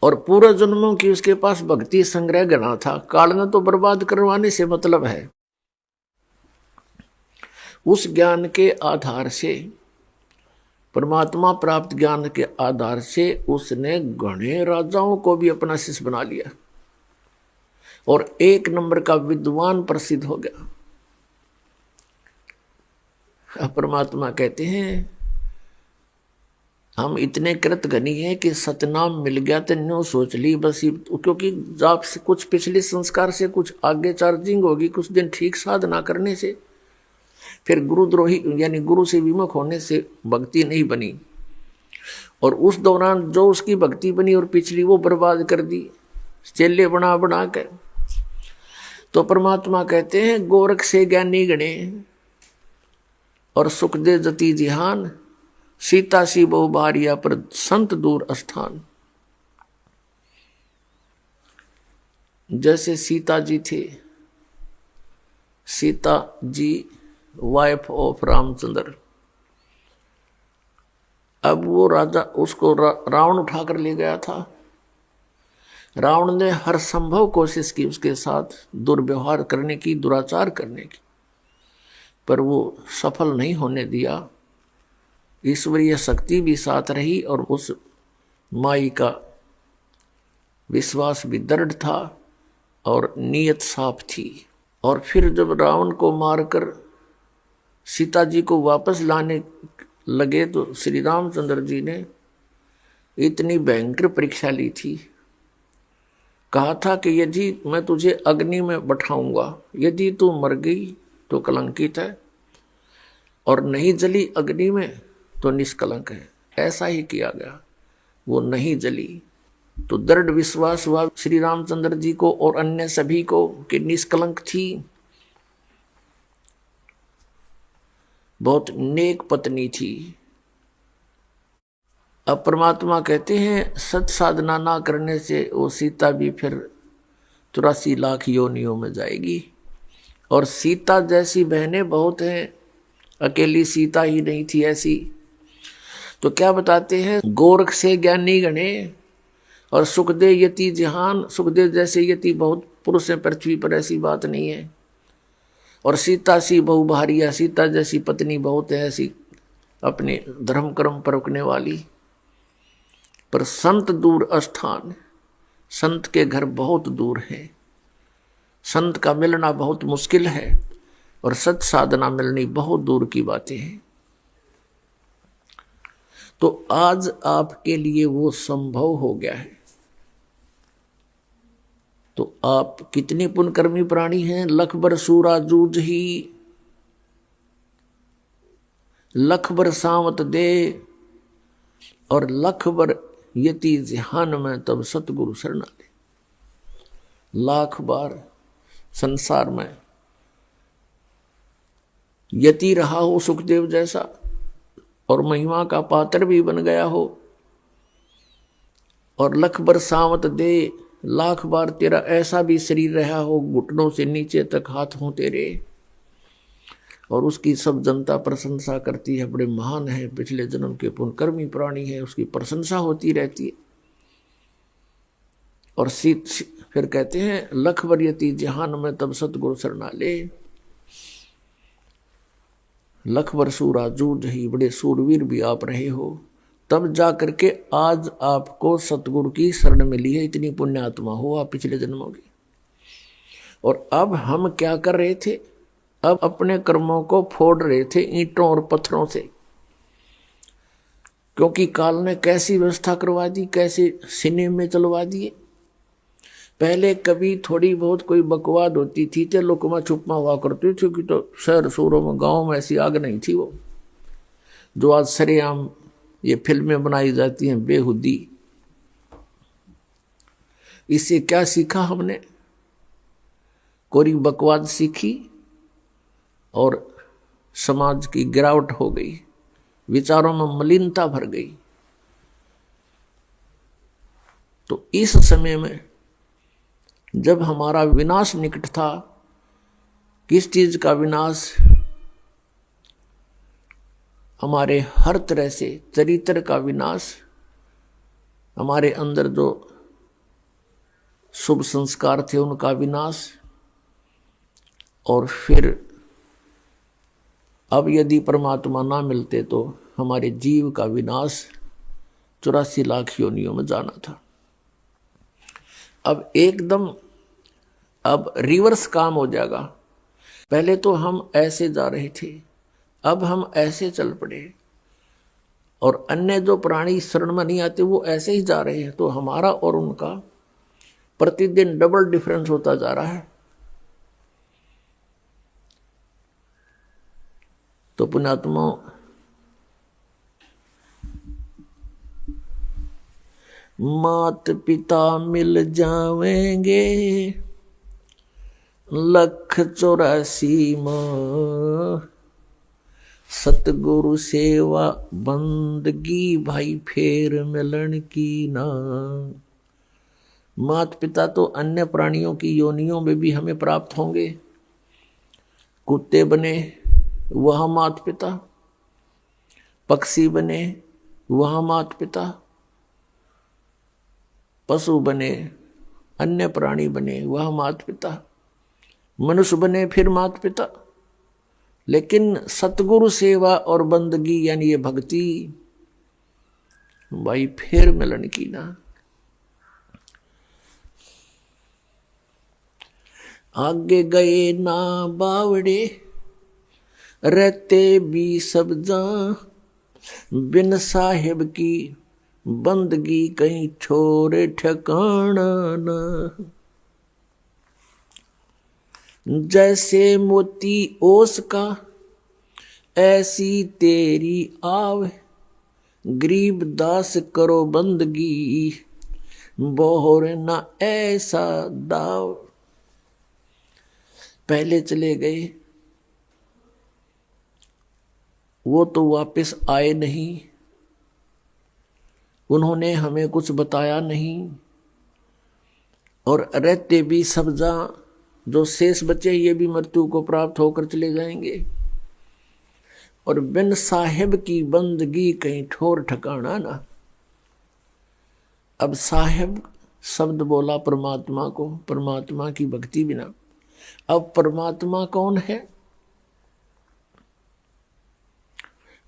और पूर्व जन्मों की उसके पास भक्ति संग्रह गणा था। काल ने तो बर्बाद करवाने से मतलब है, उस ज्ञान के आधार से, परमात्मा प्राप्त ज्ञान के आधार से उसने घने राजाओं को भी अपना शिष्य बना लिया और 1 नंबर का विद्वान प्रसिद्ध हो गया। परमात्मा कहते हैं हम इतने कृतघ्नी हैं कि सतनाम मिल गया तो न्यू सोच ली बस, क्योंकि आप से कुछ पिछले संस्कार से कुछ आगे चार्जिंग होगी, कुछ दिन ठीक साधना करने से, फिर गुरुद्रोही यानी गुरु से विमुख होने से भक्ति नहीं बनी और उस दौरान जो उसकी भक्ति बनी और पिछली वो बर्बाद कर दी चेले बना बना कर। तो परमात्मा कहते हैं गोरख से ज्ञानी गणे और सुखदेव जति जिहान, सीता सी बहु भारिया पर संत दूर स्थान। जैसे सीता जी थे, सीता जी वाइफ ऑफ रामचंद्र, अब वो राजा उसको रावण उठाकर ले गया था। रावण ने हर संभव कोशिश की उसके साथ दुर्व्यवहार करने की, दुराचार करने की, पर वो सफल नहीं होने दिया। ईश्वरीय शक्ति भी साथ रही और उस माई का विश्वास भी दृढ़ था और नीयत साफ थी। और फिर जब रावण को मारकर सीता जी को वापस लाने लगे तो श्री रामचंद्र जी ने इतनी भयंकर परीक्षा ली थी। कहा था कि यदि मैं तुझे अग्नि में बैठाऊंगा, यदि तू मर गई तो कलंकित है और नहीं जली अग्नि में तो निष्कलंक है। ऐसा ही किया गया, वो नहीं जली तो दृढ़ विश्वास हुआ श्री रामचंद्र जी को और अन्य सभी को कि निष्कलंक थी। बहुत नेक पत्नी थी। अब परमात्मा कहते हैं सत साधना ना करने से वो सीता भी फिर 83 लाख योनियों में जाएगी। और सीता जैसी बहनें बहुत हैं, अकेली सीता ही नहीं थी ऐसी। तो क्या बताते हैं, गोरख से ज्ञानी गणे और सुखदेव यति जहान। सुखदेव जैसे यति बहुत पुरुष हैं पृथ्वी पर, ऐसी बात नहीं है। और सीता सी बहु भारिया, सीता जैसी पत्नी बहुत है ऐसी, अपने धर्म कर्म पर रुकने वाली। पर संत दूर स्थान, संत के घर बहुत दूर है, संत का मिलना बहुत मुश्किल है और सत साधना मिलनी बहुत दूर की बातें हैं। तो आज आपके लिए वो संभव हो गया है। तो आप कितने पुण्यकर्मी प्राणी हैं। लख बर सूरा जूझ ही, लख बर सावत दे और लख बर यति जहान में तब सतगुरु शरणा ले। लाख बार संसार में यति रहा हो सुखदेव जैसा और महिमा का पात्र भी बन गया हो, और लख बर सावत दे, लाख बार तेरा ऐसा भी शरीर रहा हो घुटनों से नीचे तक हाथ हों तेरे, और उसकी सब जनता प्रशंसा करती है, बड़े महान है, पिछले जन्म के पुण्यकर्मी प्राणी है, उसकी प्रशंसा होती रहती है। और फिर कहते हैं लख बर यति जहान में तब सतगुरु शरणा ले। लख बर सूरा जूझ ही, बड़े सूरवीर भी आप रहे हो, तब जा करके आज आपको सतगुरु की शरण मिली है। इतनी पुण्यात्मा हो आप पिछले जन्मों की। और अब हम क्या कर रहे थे? अब अपने कर्मों को फोड़ रहे थे ईंटों और पत्थरों से, क्योंकि काल ने कैसी व्यवस्था करवा दी, कैसे सीने में चलवा दिए। पहले कभी थोड़ी बहुत कोई बकवाद होती थी तो लुकमा छुपमा हुआ करती थी, कि तो शहर शूरों में गाँव में ऐसी आग नहीं थी वो जो आज सरेआम ये फिल्में बनाई जाती हैं बेहुदी। इससे क्या सीखा हमने? कोरी बकवाद सीखी और समाज की गिरावट हो गई, विचारों में मलिनता भर गई। तो इस समय में जब हमारा विनाश निकट था, किस चीज का विनाश? हमारे हर तरह से चरित्र का विनाश, हमारे अंदर जो शुभ संस्कार थे उनका विनाश, और फिर अब यदि परमात्मा ना मिलते तो हमारे जीव का विनाश 84 लाख योनियों में जाना था। अब एकदम अब रिवर्स काम हो जाएगा। पहले तो हम ऐसे जा रहे थे, अब हम ऐसे चल पड़े, और अन्य जो प्राणी शरण में नहीं आते वो ऐसे ही जा रहे हैं। तो हमारा और उनका प्रतिदिन डबल डिफरेंस होता जा रहा है। तो पुण्यात्मा, मात पिता मिल जावेंगे 184 माँ, सतगुरु सेवा बंदगी भाई फेर मिलन की ना। मात पिता तो अन्य प्राणियों की योनियों में भी हमें प्राप्त होंगे। कुत्ते बने वह मात पिता, पक्षी बने वह मात पिता, पशु बने, अन्य प्राणी बने वह मात पिता, मनुष्य बने फिर मात पिता। लेकिन सतगुरु सेवा और बंदगी यानी ये भक्ति भाई फिर मिलन की ना। आगे गए ना बावड़े रहते भी सब जा, बिन साहिब की बंदगी कहीं छोरे ठिकाना ना। जैसे मोती ओस का ऐसी तेरी आव, गरीब दास करो बंदगी बोहर ना ऐसा दाव। पहले चले गए वो तो वापस आए नहीं, उन्होंने हमें कुछ बताया नहीं, और रहते भी सब जा, जो शेष बचे ये भी मृत्यु को प्राप्त होकर चले जाएंगे। और बिन साहिब की बंदगी कहीं ठोर ठिकाना ना। अब साहिब शब्द बोला परमात्मा को, परमात्मा की भक्ति बिना। अब परमात्मा कौन है?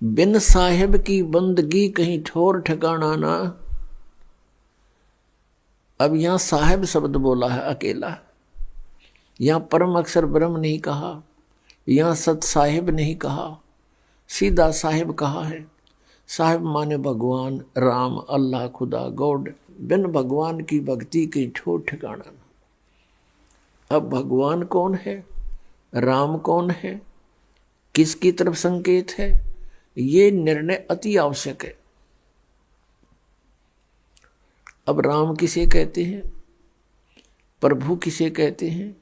बिन साहिब की बंदगी कहीं ठोर ठिकाना ना। अब यहां साहिब शब्द बोला है अकेला, यहां परम अक्षर ब्रह्म नहीं कहा, यहां सत साहिब नहीं कहा, सीधा साहिब कहा है। साहिब माने भगवान, राम, अल्लाह, खुदा, गॉड। बिन भगवान की भक्ति कहीं ठोर ठिकाना ना। अब भगवान कौन है, राम कौन है, किसकी तरफ संकेत है, ये निर्णय अति आवश्यक है। अब राम किसे कहते हैं, प्रभु किसे कहते हैं,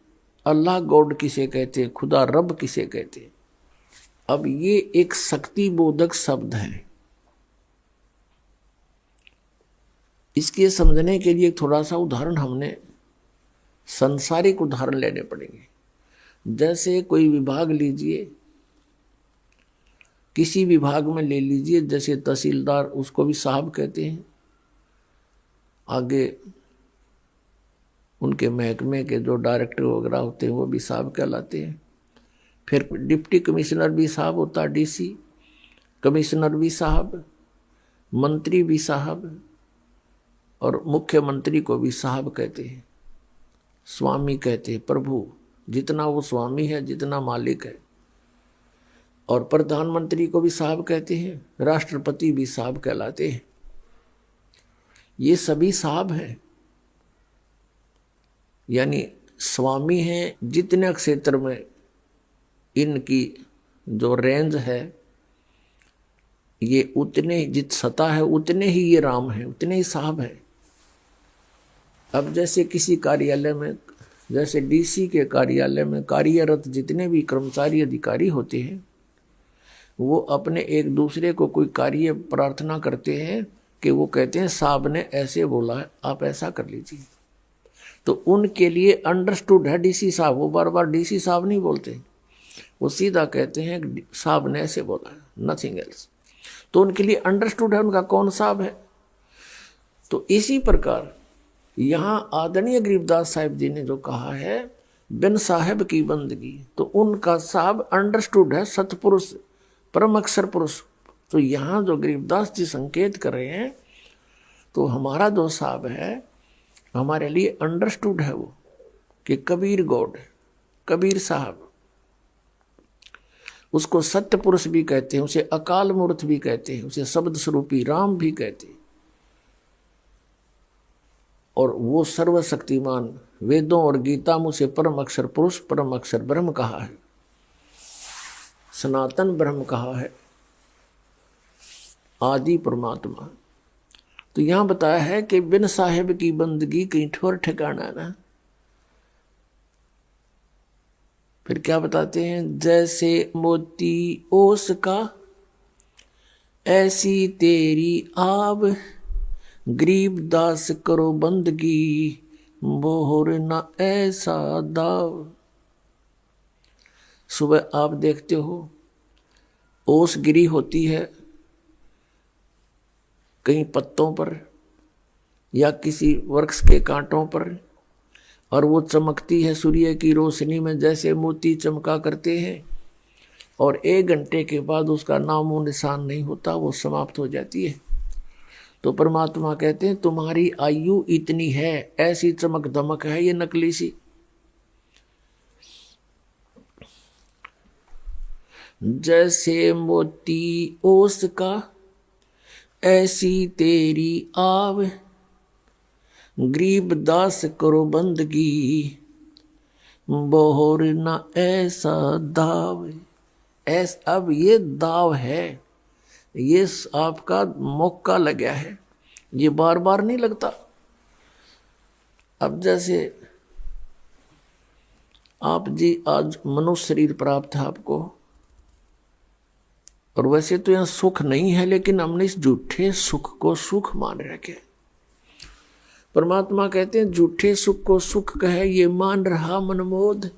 अल्लाह गॉड किसे कहते हैं, खुदा रब किसे कहते हैं। अब ये एक शक्ति बोधक शब्द है। इसके समझने के लिए थोड़ा सा उदाहरण हमने संसारिक उदाहरण लेने पड़ेंगे। जैसे कोई विभाग लीजिए, किसी विभाग में ले लीजिए, जैसे तहसीलदार, उसको भी साहब कहते हैं। आगे उनके महकमे के जो डायरेक्टर वगैरह होते हैं वो भी साहब कहलाते हैं। फिर डिप्टी कमिश्नर भी साहब होता, डीसी, कमिश्नर भी साहब, मंत्री भी साहब, और मुख्यमंत्री को भी साहब कहते हैं, स्वामी कहते हैं, प्रभु, जितना वो स्वामी है, जितना मालिक है। और प्रधानमंत्री को भी साहब कहते हैं, राष्ट्रपति भी साहब कहलाते हैं। ये सभी साहब हैं, यानी स्वामी हैं। जितने क्षेत्र में इनकी जो रेंज है, ये उतने, जित सतह है उतने ही ये राम है, उतने ही साहब है। अब जैसे किसी कार्यालय में, जैसे डीसी के कार्यालय में कार्यरत जितने भी कर्मचारी अधिकारी होते हैं, वो अपने एक दूसरे को कोई कार्य प्रार्थना करते हैं कि वो कहते हैं साहब ने ऐसे बोला है, आप ऐसा कर लीजिए। तो उनके लिए अंडरस्टूड है डीसी साहब, वो बार बार डीसी साहब नहीं बोलते, वो सीधा कहते हैं साहब ने ऐसे बोला है, नथिंग एल्स। तो उनके लिए अंडरस्टूड है उनका कौन साहब है। तो इसी प्रकार यहाँ आदरणीय गरीबदास साहिब जी ने जो कहा है बिन साहेब की बंदगी, तो उनका साहब अंडरस्टूड है सतपुरुष, परम अक्षर पुरुष। तो यहाँ जो गरीबदास जी संकेत कर रहे हैं, तो हमारा जो साहब है हमारे लिए अंडरस्टूड है वो, कि कबीर गॉड, कबीर साहब। उसको सत्य पुरुष भी कहते हैं, उसे अकाल मूर्त भी कहते हैं, उसे शब्द स्वरूपी राम भी कहते हैं। और वो सर्वशक्तिमान, वेदों और गीता में उसे परम अक्षर पुरुष, परम अक्षर ब्रह्म कहा है, सनातन ब्रह्म कहा है, आदि परमात्मा। तो यहां बताया है कि बिन साहेब की बंदगी कहीं ठोर ठिकाना ना। फिर क्या बताते हैं, जैसे मोती ओस का ऐसी तेरी आब, गरीब दास करो बंदगी, बोहर न ऐसा दाव। सुबह आप देखते हो ओस गिरी होती है कहीं पत्तों पर या किसी वृक्ष के कांटों पर, और वो चमकती है सूर्य की रोशनी में जैसे मोती चमका करते हैं, और 1 घंटे के बाद उसका नामो निशान नहीं होता, वो समाप्त हो जाती है। तो परमात्मा कहते हैं तुम्हारी आयु इतनी है, ऐसी चमक दमक है ये नकली सी। जैसे मोती ओस का ऐसी तेरी आव, गरीब दास करो बंदगी, बोहर न ऐसा दाव। अब ये दाव है, ये आपका मौका लगा है, ये बार बार नहीं लगता। अब जैसे आप जी आज मनुष्य शरीर प्राप्त है आपको, और वैसे तो यहाँ सुख नहीं है, लेकिन हमने इस झूठे सुख को सुख मान रखे। परमात्मा कहते हैं झूठे सुख को सुख कहे ये मान रहा मनमोद,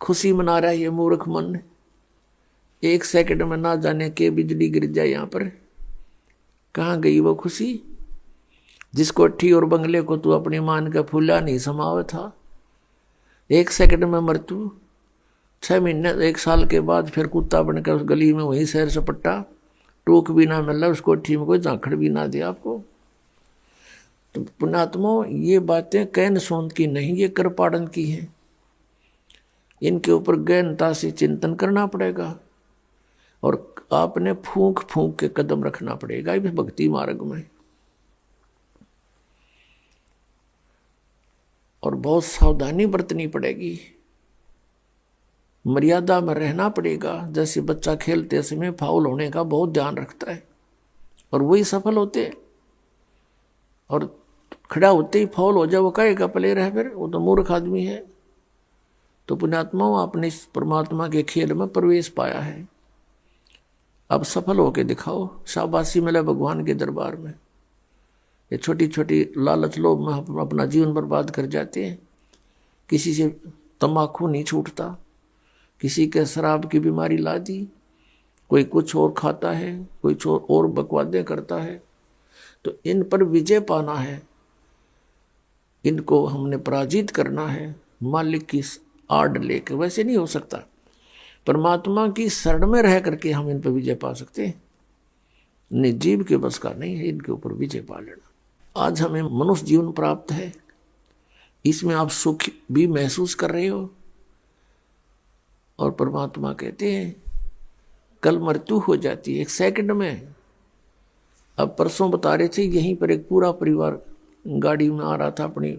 खुशी मना रहा है ये मूर्ख मन। 1 सेकंड में ना जाने के बिजली गिर जाए यहाँ पर, कहाँ गई वो खुशी जिसको अट्ठी और बंगले को तू अपनी मान का फूला नहीं समावे था। 1 सेकंड में मृत्यु, 6 महीने 1 साल के बाद फिर कुत्ता बनकर उस गली में वहीं सैर सपट्टा, टोक भी ना मिला उसको, अट्ठी में कोई झांखड़ भी ना दिया आपको। तो पुण्यात्मा ये बातें कैन सोंद की नहीं, ये कृपाड़न की हैं। इनके ऊपर गहनता से चिंतन करना पड़ेगा, और आपने फूंक फूंक के कदम रखना पड़ेगा इस भक्ति मार्ग में, और बहुत सावधानी बरतनी पड़ेगी, मर्यादा में रहना पड़ेगा। जैसे बच्चा खेलते समय फाउल होने का बहुत ध्यान रखता है, और वही सफल होते हैं। और खड़ा होते ही फौल हो जाए, वो कहेगा प्लेयर है, फिर वो तो मूर्ख आदमी है। तो पुण्यात्माओं, आपने इस परमात्मा के खेल में प्रवेश पाया है, अब सफल होके दिखाओ, शाबाशी मिले भगवान के दरबार में। ये छोटी छोटी लालच लोभ में हम अपना जीवन बर्बाद कर जाते हैं। किसी से तम्बाकू नहीं छूटता, किसी के शराब की बीमारी ला दी, कोई कुछ और खाता है, कोई और बकवादे करता है। तो इन पर विजय पाना है, इनको हमने पराजित करना है मालिक की आड़ लेकर। वैसे नहीं हो सकता, परमात्मा की शरण में रह करके हम इन पर विजय पा सकते हैं। निर्जीव के बस का नहीं है इनके ऊपर विजय पा लेना। आज हमें मनुष्य जीवन प्राप्त है, इसमें आप सुख भी महसूस कर रहे हो, और परमात्मा कहते हैं कल मृत्यु हो जाती है 1 सेकंड में। अब परसों बता रहे थे, यहीं पर एक पूरा परिवार गाड़ी में आ रहा था, अपनी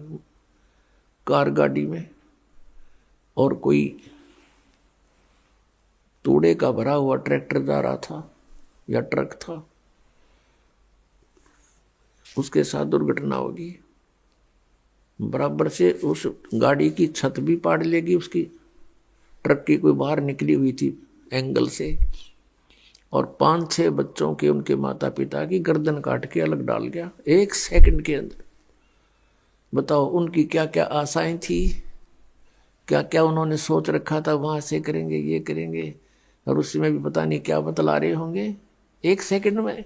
कार गाड़ी में, और कोई तूड़े का भरा हुआ ट्रैक्टर जा रहा था या ट्रक था, उसके साथ दुर्घटना होगी। बराबर से उस गाड़ी की छत भी पाड़ लेगी, उसकी ट्रक की कोई बाहर निकली हुई थी एंगल से, और 5-6 बच्चों के, उनके माता पिता की गर्दन काट के अलग डाल गया 1 सेकंड के अंदर। बताओ उनकी क्या क्या आशाएं थी, क्या क्या उन्होंने सोच रखा था, वहां से करेंगे, ये करेंगे, और उसमें भी पता नहीं क्या बतला रहे होंगे 1 सेकंड में।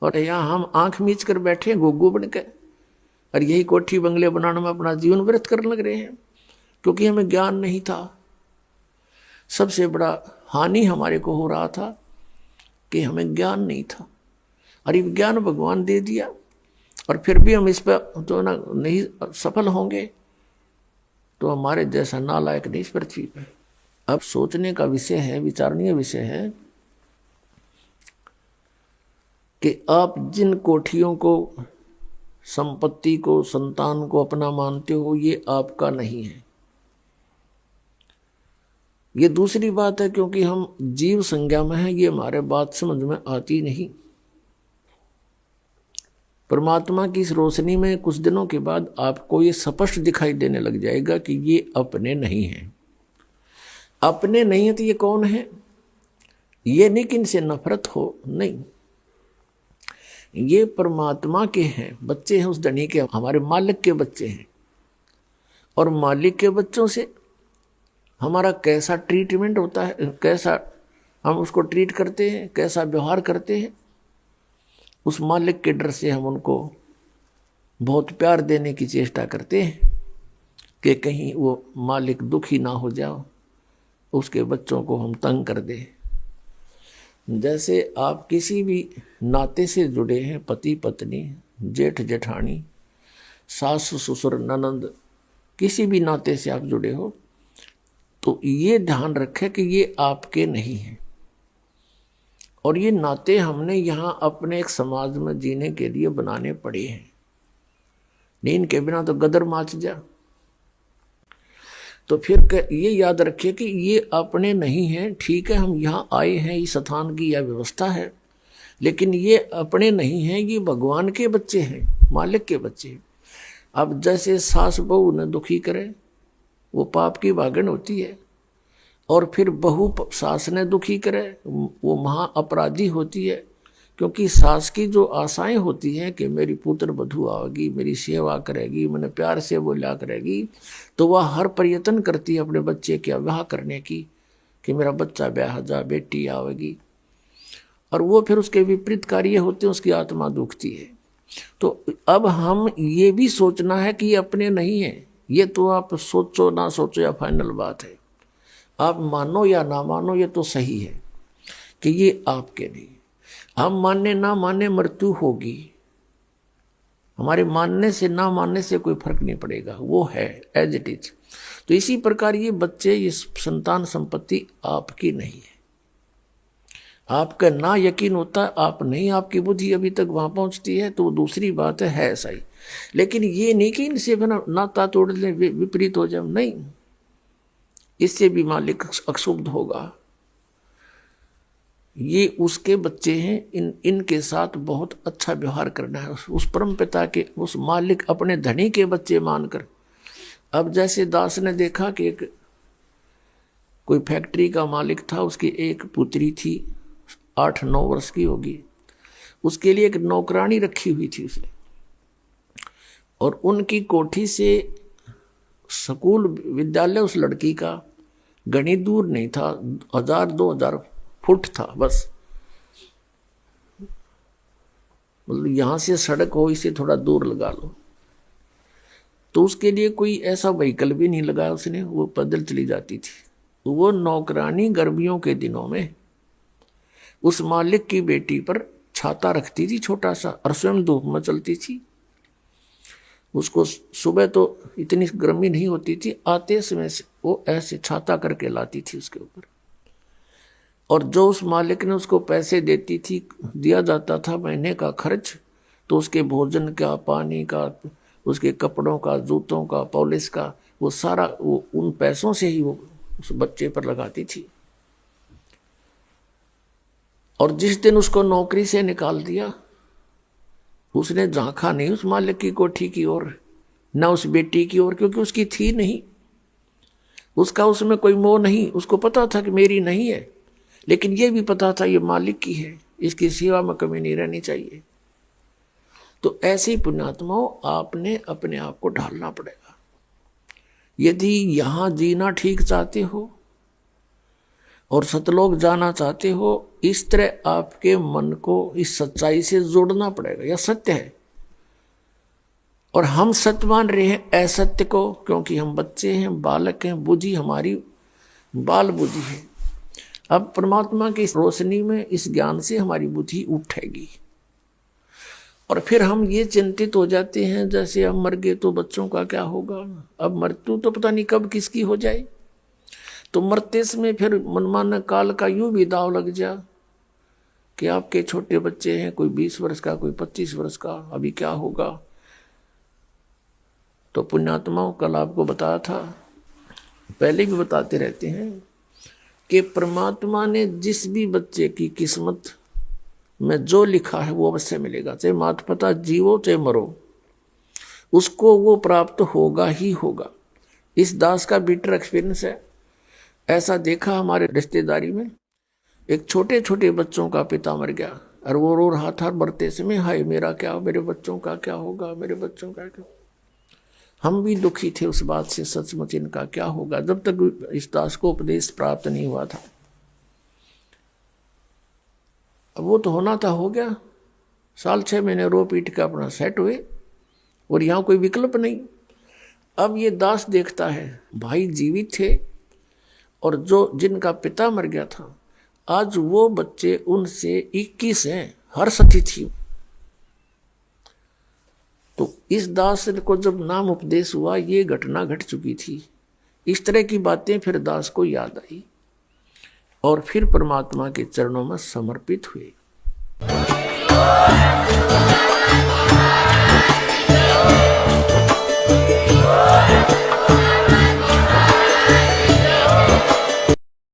और यहाँ हम आंख मीच कर बैठे गुग्गू बन के, और यही कोठी बंगले बनाने में अपना जीवन व्यर्थ करने लग रहे हैं, क्योंकि हमें ज्ञान नहीं था। सबसे बड़ा हानि हमारे को हो रहा था कि हमें ज्ञान नहीं था, और ये ज्ञान भगवान दे दिया, और फिर भी हम इस पर तो ना नहीं सफल होंगे, तो हमारे जैसा नालायक नहीं इस पृथ्वी पे। अब सोचने का विषय है, विचारणीय विषय है कि आप जिन कोठियों को, संपत्ति को, संतान को अपना मानते हो, ये आपका नहीं है। ये दूसरी बात है, क्योंकि हम जीव संज्ञा में हैं, ये हमारे बात समझ में आती नहीं। परमात्मा की इस रोशनी में कुछ दिनों के बाद आपको ये स्पष्ट दिखाई देने लग जाएगा कि ये अपने नहीं है। अपने नहीं है तो ये कौन है? ये नहीं कि इनसे नफरत हो, नहीं, ये परमात्मा के हैं, बच्चे हैं उस धनी के, हमारे मालिक के बच्चे हैं। और मालिक के बच्चों से हमारा कैसा ट्रीटमेंट होता है, कैसा हम उसको ट्रीट करते हैं, कैसा व्यवहार करते हैं, उस मालिक के डर से हम उनको बहुत प्यार देने की चेष्टा करते हैं कि कहीं वो मालिक दुखी ना हो जाओ, उसके बच्चों को हम तंग कर दें। जैसे आप किसी भी नाते से जुड़े हैं, पति पत्नी, जेठ जेठानी, सास ससुर, ननंद, किसी भी नाते से आप जुड़े हो, तो ये ध्यान रखें कि ये आपके नहीं है। और ये नाते हमने यहाँ अपने एक समाज में जीने के लिए बनाने पड़े हैं, नहीं इनके बिना तो गदर माच जा। तो फिर ये याद रखिए कि ये अपने नहीं हैं। ठीक है, हम यहाँ आए हैं, इस स्थान की यह व्यवस्था है, लेकिन ये अपने नहीं हैं, ये भगवान के बच्चे हैं, मालिक के बच्चे हैं। अब जैसे सास बहू न दुखी करे, वो पाप की भागन होती है, और फिर बहू सास ने दुखी करे, वो महा अपराधी होती है। क्योंकि सास की जो आशाएं होती हैं कि मेरी पुत्र वधू आएगी, मेरी सेवा करेगी, मैंने प्यार से बोला करेगी, तो वह हर प्रयत्न करती है अपने बच्चे के विवाह करने की, कि मेरा बच्चा ब्याह जा, बेटी आवेगी, और वो फिर उसके विपरीत कार्य होते हैं, उसकी आत्मा दुखती है। तो अब हम ये भी सोचना है कि ये अपने नहीं है। ये तो आप सोचो ना सोचो या फाइनल बात है, आप मानो या ना मानो, ये तो सही है कि ये आपके नहीं। हम मानने ना माने मृत्यु होगी, हमारे मानने से ना मानने से कोई फर्क नहीं पड़ेगा, वो है एज इट इज। तो इसी प्रकार ये बच्चे, ये संतान संपत्ति आपकी नहीं है। आपका ना यकीन होता है, आप नहीं, आपकी बुद्धि अभी तक वहां पहुंचती है, तो वो दूसरी बात है ऐसा ही। लेकिन ये नहीं कि इनसे बिना नाता तोड़ ले, विपरीत हो जाए, नहीं, इससे भी मालिक अक्षुब्ध होगा। ये उसके बच्चे हैं, इनके साथ बहुत अच्छा व्यवहार करना है। उस परम पिता के, उस मालिक अपने धनी के बच्चे मानकर। अब जैसे दास ने देखा कि एक कोई फैक्ट्री का मालिक था, उसकी एक पुत्री थी 8-9 वर्ष की होगी, उसके लिए एक नौकरानी रखी हुई थी उसने, और उनकी कोठी से स्कूल विद्यालय उस लड़की का घनी दूर नहीं था, 1000-2000 फुट था बस। मतलब यहां से सड़क हो, इसे थोड़ा दूर लगा लो। तो उसके लिए कोई ऐसा व्हीकल भी नहीं लगाया उसने, वो पैदल चली जाती थी। वो नौकरानी गर्मियों के दिनों में उस मालिक की बेटी पर छाता रखती थी छोटा सा, और स्वयं धूप में चलती थी। उसको सुबह तो इतनी गर्मी नहीं होती थी, आते समय से वो ऐसे छाता करके लाती थी उसके ऊपर। और जो उस मालिक ने उसको पैसे देती थी, दिया जाता था महीने का खर्च, तो उसके भोजन का, पानी का, उसके कपड़ों का, जूतों का, पॉलिश का, वो सारा वो उन पैसों से ही वो उस बच्चे पर लगाती थी। और जिस दिन उसको नौकरी से निकाल दिया, उसने झांका नहीं उस मालिक की कोठी की ओर, न उस बेटी की ओर, क्योंकि उसकी थी नहीं, उसका उसमें कोई मोह नहीं। उसको पता था कि मेरी नहीं है, लेकिन ये भी पता था ये मालिक की है, इसकी सेवा में कमी नहीं रहनी चाहिए। तो ऐसे ही पुण्यात्माओं, आपने अपने आप को ढालना पड़ेगा। यदि यहां जीना ठीक चाहते हो और सतलोक जाना चाहते हो, इस तरह आपके मन को इस सच्चाई से जोड़ना पड़ेगा। यह सत्य है, और हम सत्य मान रहे हैं असत्य को, क्योंकि हम बच्चे हैं, बालक हैं, बुद्धि हमारी बाल बुद्धि है। अब परमात्मा की रोशनी में, इस ज्ञान से हमारी बुद्धि उठेगी, और फिर हम ये चिंतित हो जाते हैं जैसे अब मर गए तो बच्चों का क्या होगा, अब मृत्यु तो पता नहीं कब किसकी हो जाए। तो मरते समय फिर मनमाना काल का यूं भी दाव लग जा कि आपके छोटे बच्चे हैं, कोई 20 वर्ष का, कोई 25 वर्ष का, अभी क्या होगा। तो पुण्यात्माओं, कल आपको बताया था, पहले भी बताते रहते हैं कि परमात्मा ने जिस भी बच्चे की किस्मत में जो लिखा है वो अवश्य मिलेगा, चाहे माता पिता जीवो चाहे मरो, उसको वो प्राप्त होगा ही होगा। इस दास का बिटर एक्सपीरियंस है। ऐसा देखा हमारे रिश्तेदारी में, एक छोटे छोटे बच्चों का पिता मर गया, और वो रो रहा था मरते समय, हाय मेरा क्या, मेरे बच्चों का क्या होगा, मेरे बच्चों का क्या। हम भी दुखी थे उस बात से, सचमुच इनका क्या होगा, जब तक इस दास को उपदेश प्राप्त नहीं हुआ था। अब वो तो होना था, हो गया, 6 महीने रो पीट के अपना सेट हुए, और यहाँ कोई विकल्प नहीं। अब ये दास देखता है भाई जीवित थे, और जो जिनका पिता मर गया था, आज वो बच्चे उनसे 21 हैं, हर्ष थी। तो इस दास को जब नाम उपदेश हुआ, ये घटना घट चुकी थी। इस तरह की बातें फिर दास को याद आई, और फिर परमात्मा के चरणों में समर्पित हुए।